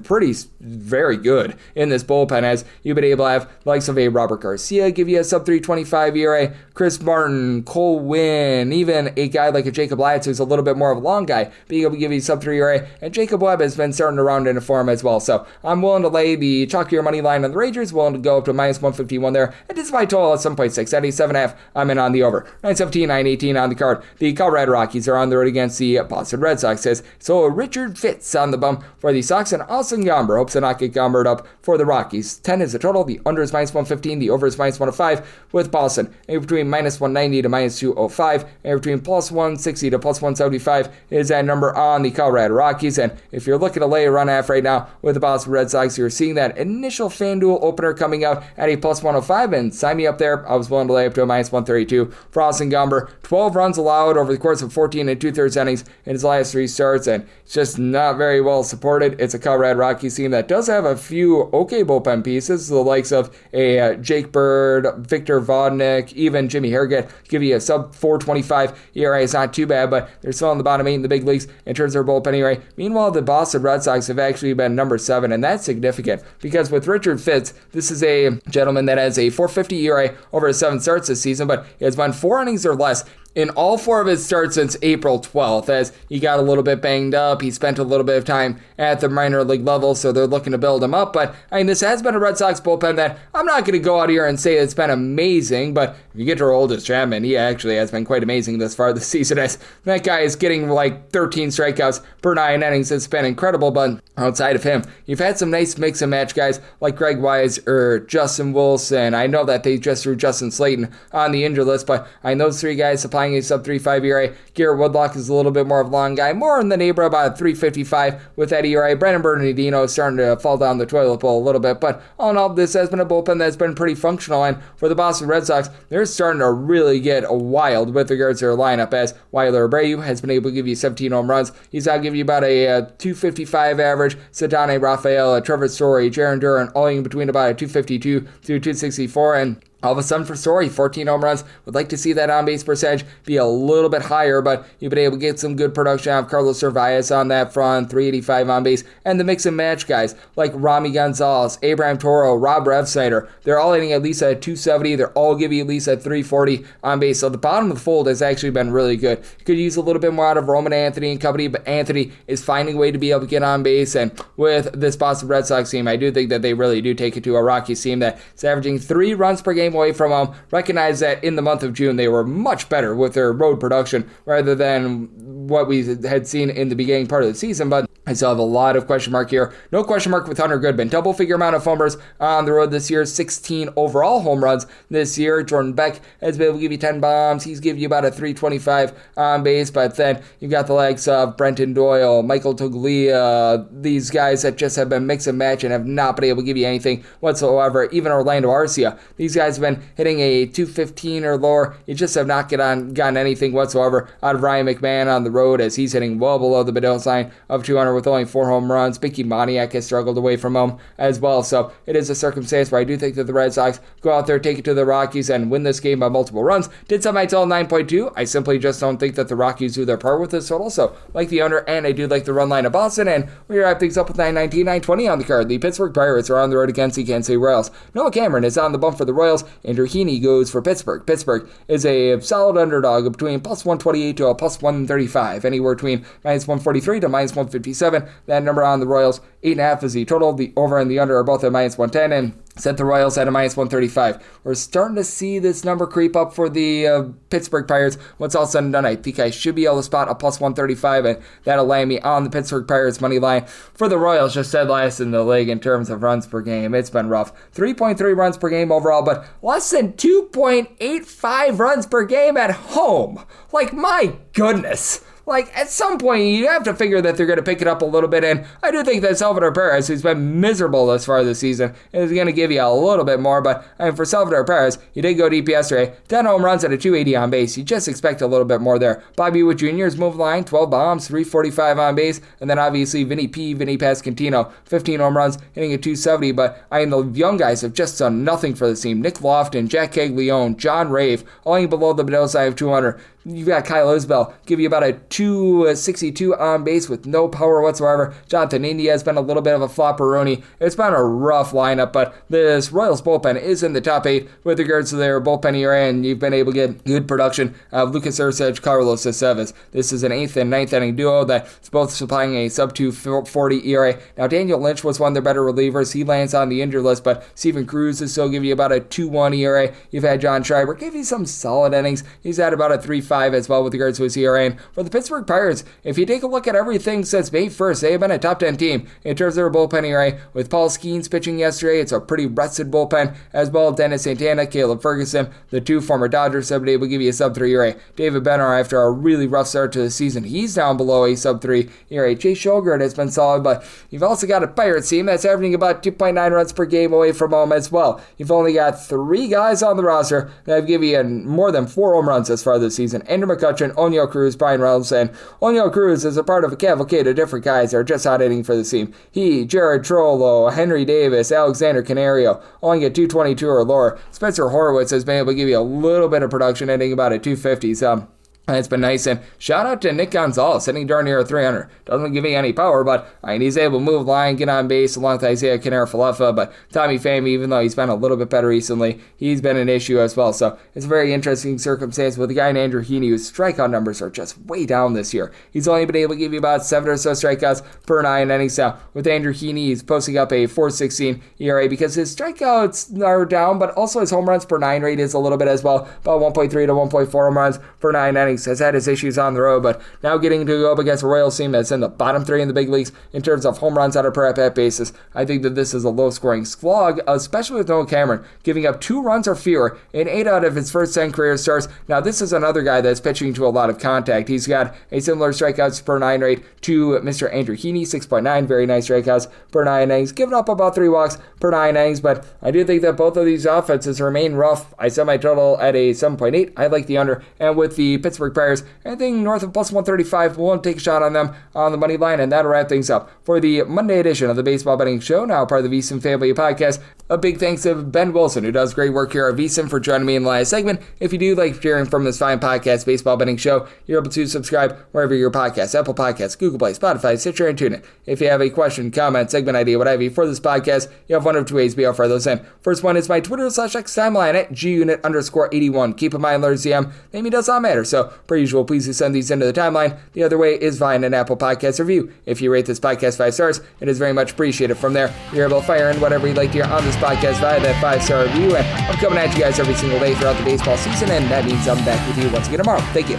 very good in this bullpen, as you've been able to have the likes of a Robert Garcia give you a sub-325 ERA, Chris Martin, Cole Winn, even a guy like a Jacob Latz, who's a little bit more of a long guy, being able to give you sub-3 ERA, and Jacob Webb has been starting to round into form as well. So I'm willing to lay the chalkier money line on the Rangers, willing to go up to -151 there. And this is my total at 7.6. At a 7.5, I'm in on the over. 917, 918 on the card. The Colorado Rockies are on the road against the Boston Red Sox. So Richard Fitz on the bump for the Sox, and Austin Gomber hopes to not get Gombered up for the Rockies. 10 is the total. The under is -115. The over is -105 with Boston. And between -190 to -205. And between +160 to +175 is that number on the Colorado Rockies. And if you're looking to lay a run half right now with the Boston Red Sox, you're seeing that initial FanDuel opener coming out at a +105, and sign me up there. I was willing to lay up to a -132 for Austin Gomber. 12 runs allowed over the course of 14 2/3 innings in his last 3 starts, and it's just not very well supported. It's a Colorado Rockies team that does have a few okay bullpen pieces, the likes of a Jake Bird, Victor Vodnik, even Jimmy Harrigan give you a sub-425 ERA. It's not too bad, but they're still on the bottom 8 in the big leagues in terms of their bullpen ERA. Meanwhile, the Boston Red Sox have actually been number 7, and that's significant because with Richard Fitz, this is a gentleman that has a 4.50 ERA over his 7 starts this season, but he has won 4 innings or less in all 4 of his starts since April 12th, as he got a little bit banged up. He spent a little bit of time at the minor league level, so they're looking to build him up. But I mean, this has been a Red Sox bullpen that I'm not going to go out here and say it's been amazing, but if you get to Aroldis Chapman, he actually has been quite amazing thus far this season, as that guy is getting like 13 strikeouts per 9 innings. It's been incredible, but outside of him, you've had some nice mix and match guys like Greg Wise or Justin Wilson. I know that they just threw Justin Slayton on the injured list, but I know those 3 guys supplying a sub 3.5 ERA. Garrett Woodlock is a little bit more of a long guy, more in the neighborhood about 3.55 with that ERA. Brandon Bernardino is starting to fall down the toilet bowl a little bit, but all in all, this has been a bullpen that's been pretty functional, and for the Boston Red Sox, they're starting to really get wild with regards to their lineup, as Weiler Abreu has been able to give you 17 home runs. He's now giving you about a 255 average. Sadane Rafael, Trevor Story, Jaron Duran, all in between about a 252 to 264, and all of a sudden for Story, 14 home runs. Would like to see that on-base percentage be a little bit higher, but you've been able to get some good production out of Carlos Cervantes on that front, 385 on base, and the mix and match guys like Rami Gonzalez, Abraham Toro, Rob Refsnyder. They're all hitting at least at 270. They're all giving you at least at 340 on base. So the bottom of the fold has actually been really good. You could use a little bit more out of Roman Anthony and company, but Anthony is finding a way to be able to get on base. And with this Boston Red Sox team, I do think that they really do take it to a Rockies team that is averaging 3 runs per game away from them. Recognize that in the month of June, they were much better with their road production rather than what we had seen in the beginning part of the season, but I still have a lot of question mark here. No question mark with Hunter Goodman. Double-figure amount of homers on the road this year, 16 overall home runs this year. Jordan Beck has been able to give you 10 bombs. He's giving you about a 325 on base, but then you've got the likes of Brenton Doyle, Michael Toglia, these guys that just have been mix and match and have not been able to give you anything whatsoever. Even Orlando Arcia. These guys have been hitting a 215 or lower. You just have not gotten anything whatsoever out of Ryan McMahon on the road, as he's hitting well below the Bedell line of 200 with only 4 home runs. Mickey Moniak has struggled away from home as well, so it is a circumstance where I do think that the Red Sox go out there, take it to the Rockies, and win this game by multiple runs. Did some I tell 9.2. I simply just don't think that the Rockies do their part with this total, so like the under, and I do like the run line of Boston, and we wrap things up with 919, 920 on the card. The Pittsburgh Pirates are on the road against the Kansas City Royals. Noah Cameron is on the bump for the Royals, Andrew Heaney goes for Pittsburgh. Pittsburgh is a solid underdog between plus 128 to a plus 135, anywhere between minus 143 to minus 157. That number on the Royals, 8.5 is the total. The over and the under are both at minus 110, and set the Royals at a minus 135. We're starting to see this number creep up for the Pittsburgh Pirates. Once all said and done, I think I should be able to spot a plus 135, and that'll land me on the Pittsburgh Pirates money line. For the Royals, just dead last in the league in terms of runs per game. It's been rough. 3.3 runs per game overall, but less than 2.85 runs per game at home. Like, my goodness. Like, at some point, you have to figure that they're going to pick it up a little bit, and I do think that Salvador Perez, who's been miserable thus far this season, is going to give you a little bit more, but I mean, for Salvador Perez, he did go deep yesterday, 10 home runs at a 280 on base. You just expect a little bit more there. Bobby Witt Jr. is moving line, 12 bombs, 345 on base, and then obviously Vinny Pasquantino, 15 home runs, hitting a 270, but I mean, the young guys have just done nothing for the team. Nick Lofton, Jack Caglione, John Rave, all below the middle side of 200. You've got Kyle Isbell, give you about a 262 on base with no power whatsoever. Jonathan India has been a little bit of a flopperoni. It's been a rough lineup, but this Royals bullpen is in the top 8 with regards to their bullpen ERA, and you've been able to get good production of Lucas Erceg, Carlos Estevez. This is an 8th and 9th inning duo that's both supplying a sub 240 ERA. Now, Daniel Lynch was one of their better relievers. He lands on the injured list, but Steven Cruz is still giving you about a 2.1 ERA. You've had John Schreiber give you some solid innings. He's at about a 3.5 as well with regards to his ERA. And for the Pittsburgh Pirates, if you take a look at everything since May 1st, they have been a top 10 team in terms of their bullpen ERA. With Paul Skeens pitching yesterday, it's a pretty rested bullpen, as well as Dennis Santana, Caleb Ferguson, the 2 former Dodgers, have been able to give you a sub 3 ERA. David Benner, after a really rough start to the season, he's down below a sub 3 ERA. Chase Sjogren has been solid, but you've also got a Pirates team that's averaging about 2.9 runs per game away from home as well. You've only got 3 guys on the roster that have given you more than 4 home runs as far this season. Andrew McCutchen, Oneil Cruz, Brian Reynolds, and Oneil Cruz is a part of a cavalcade of different guys that are just out hitting for the team. He, Jared Trollo, Henry Davis, Alexander Canario, only get 222 or lower. Spencer Horwitz has been able to give you a little bit of production, hitting about a 250. So It's been nice, and shout out to Nick Gonzalez, hitting darn near 300. Doesn't give me any power, but he's able to move the line, get on base along with Isaiah Kiner-Falefa. But Tommy Pham, even though he's been a little bit better recently, he's been an issue as well. So it's a very interesting circumstance with a guy named Andrew Heaney, whose strikeout numbers are just way down this year. He's only been able to give you about 7 or so strikeouts per 9 innings. Now, with Andrew Heaney, he's posting up a 4.16 ERA because his strikeouts are down, but also his home runs per 9 rate is a little bit as well, about 1.3 to 1.4 home runs per 9 innings. Has had his issues on the road, but now getting to go up against a Royals team that's in the bottom 3 in the big leagues in terms of home runs on a per at-bat basis, I think that this is a low-scoring slog, especially with Noah Cameron giving up 2 runs or fewer in 8 out of his first 10 career starts. Now, this is another guy that's pitching to a lot of contact. He's got a similar strikeouts per 9 rate to Mr. Andrew Heaney, 6.9, very nice strikeouts per 9 innings, giving up about 3 walks per 9 innings, but I do think that both of these offenses remain rough. I set my total at a 7.8. I like the under, and with the Pittsburgh Pirates, anything north of plus 135, we'll take a shot on them on the money line, and that'll wrap things up for the Monday edition of the Baseball Betting Show, now part of the VSIN family podcast. A big thanks to Ben Wilson, who does great work here at VSIN, for joining me in the last segment. If you do like hearing from this fine podcast, Baseball Betting Show, you're able to subscribe wherever your podcasts, Apple Podcasts, Google Play, Spotify, Stitcher, and TuneIn. If you have a question, comment, segment idea, what have you for this podcast, you have one of 2 ways to be able to fire those in. First one is my Twitter/X timeline at gunit_81. Keep in mind, letters DM, name does not matter, so per usual, please do send these into the timeline. The other way is via an Apple Podcast review. If you rate this podcast 5 stars, it is very much appreciated. From there, you're able to fire in whatever you'd like to hear on this podcast via that 5-star review, and I'm coming at you guys every single day throughout the baseball season, and that means I'm back with you once again tomorrow. Thank you.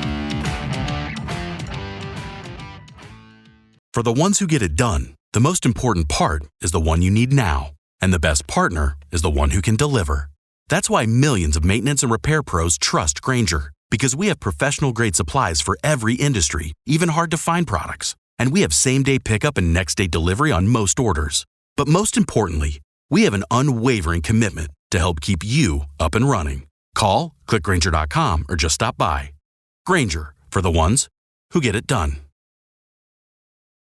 For the ones who get it done, the most important part is the one you need now. And the best partner is the one who can deliver. That's why millions of maintenance and repair pros trust Grainger, because we have professional-grade supplies for every industry, even hard-to-find products. And we have same-day pickup and next-day delivery on most orders. But most importantly, we have an unwavering commitment to help keep you up and running. Call, click Grainger.com, or just stop by. Grainger, for the ones who get it done.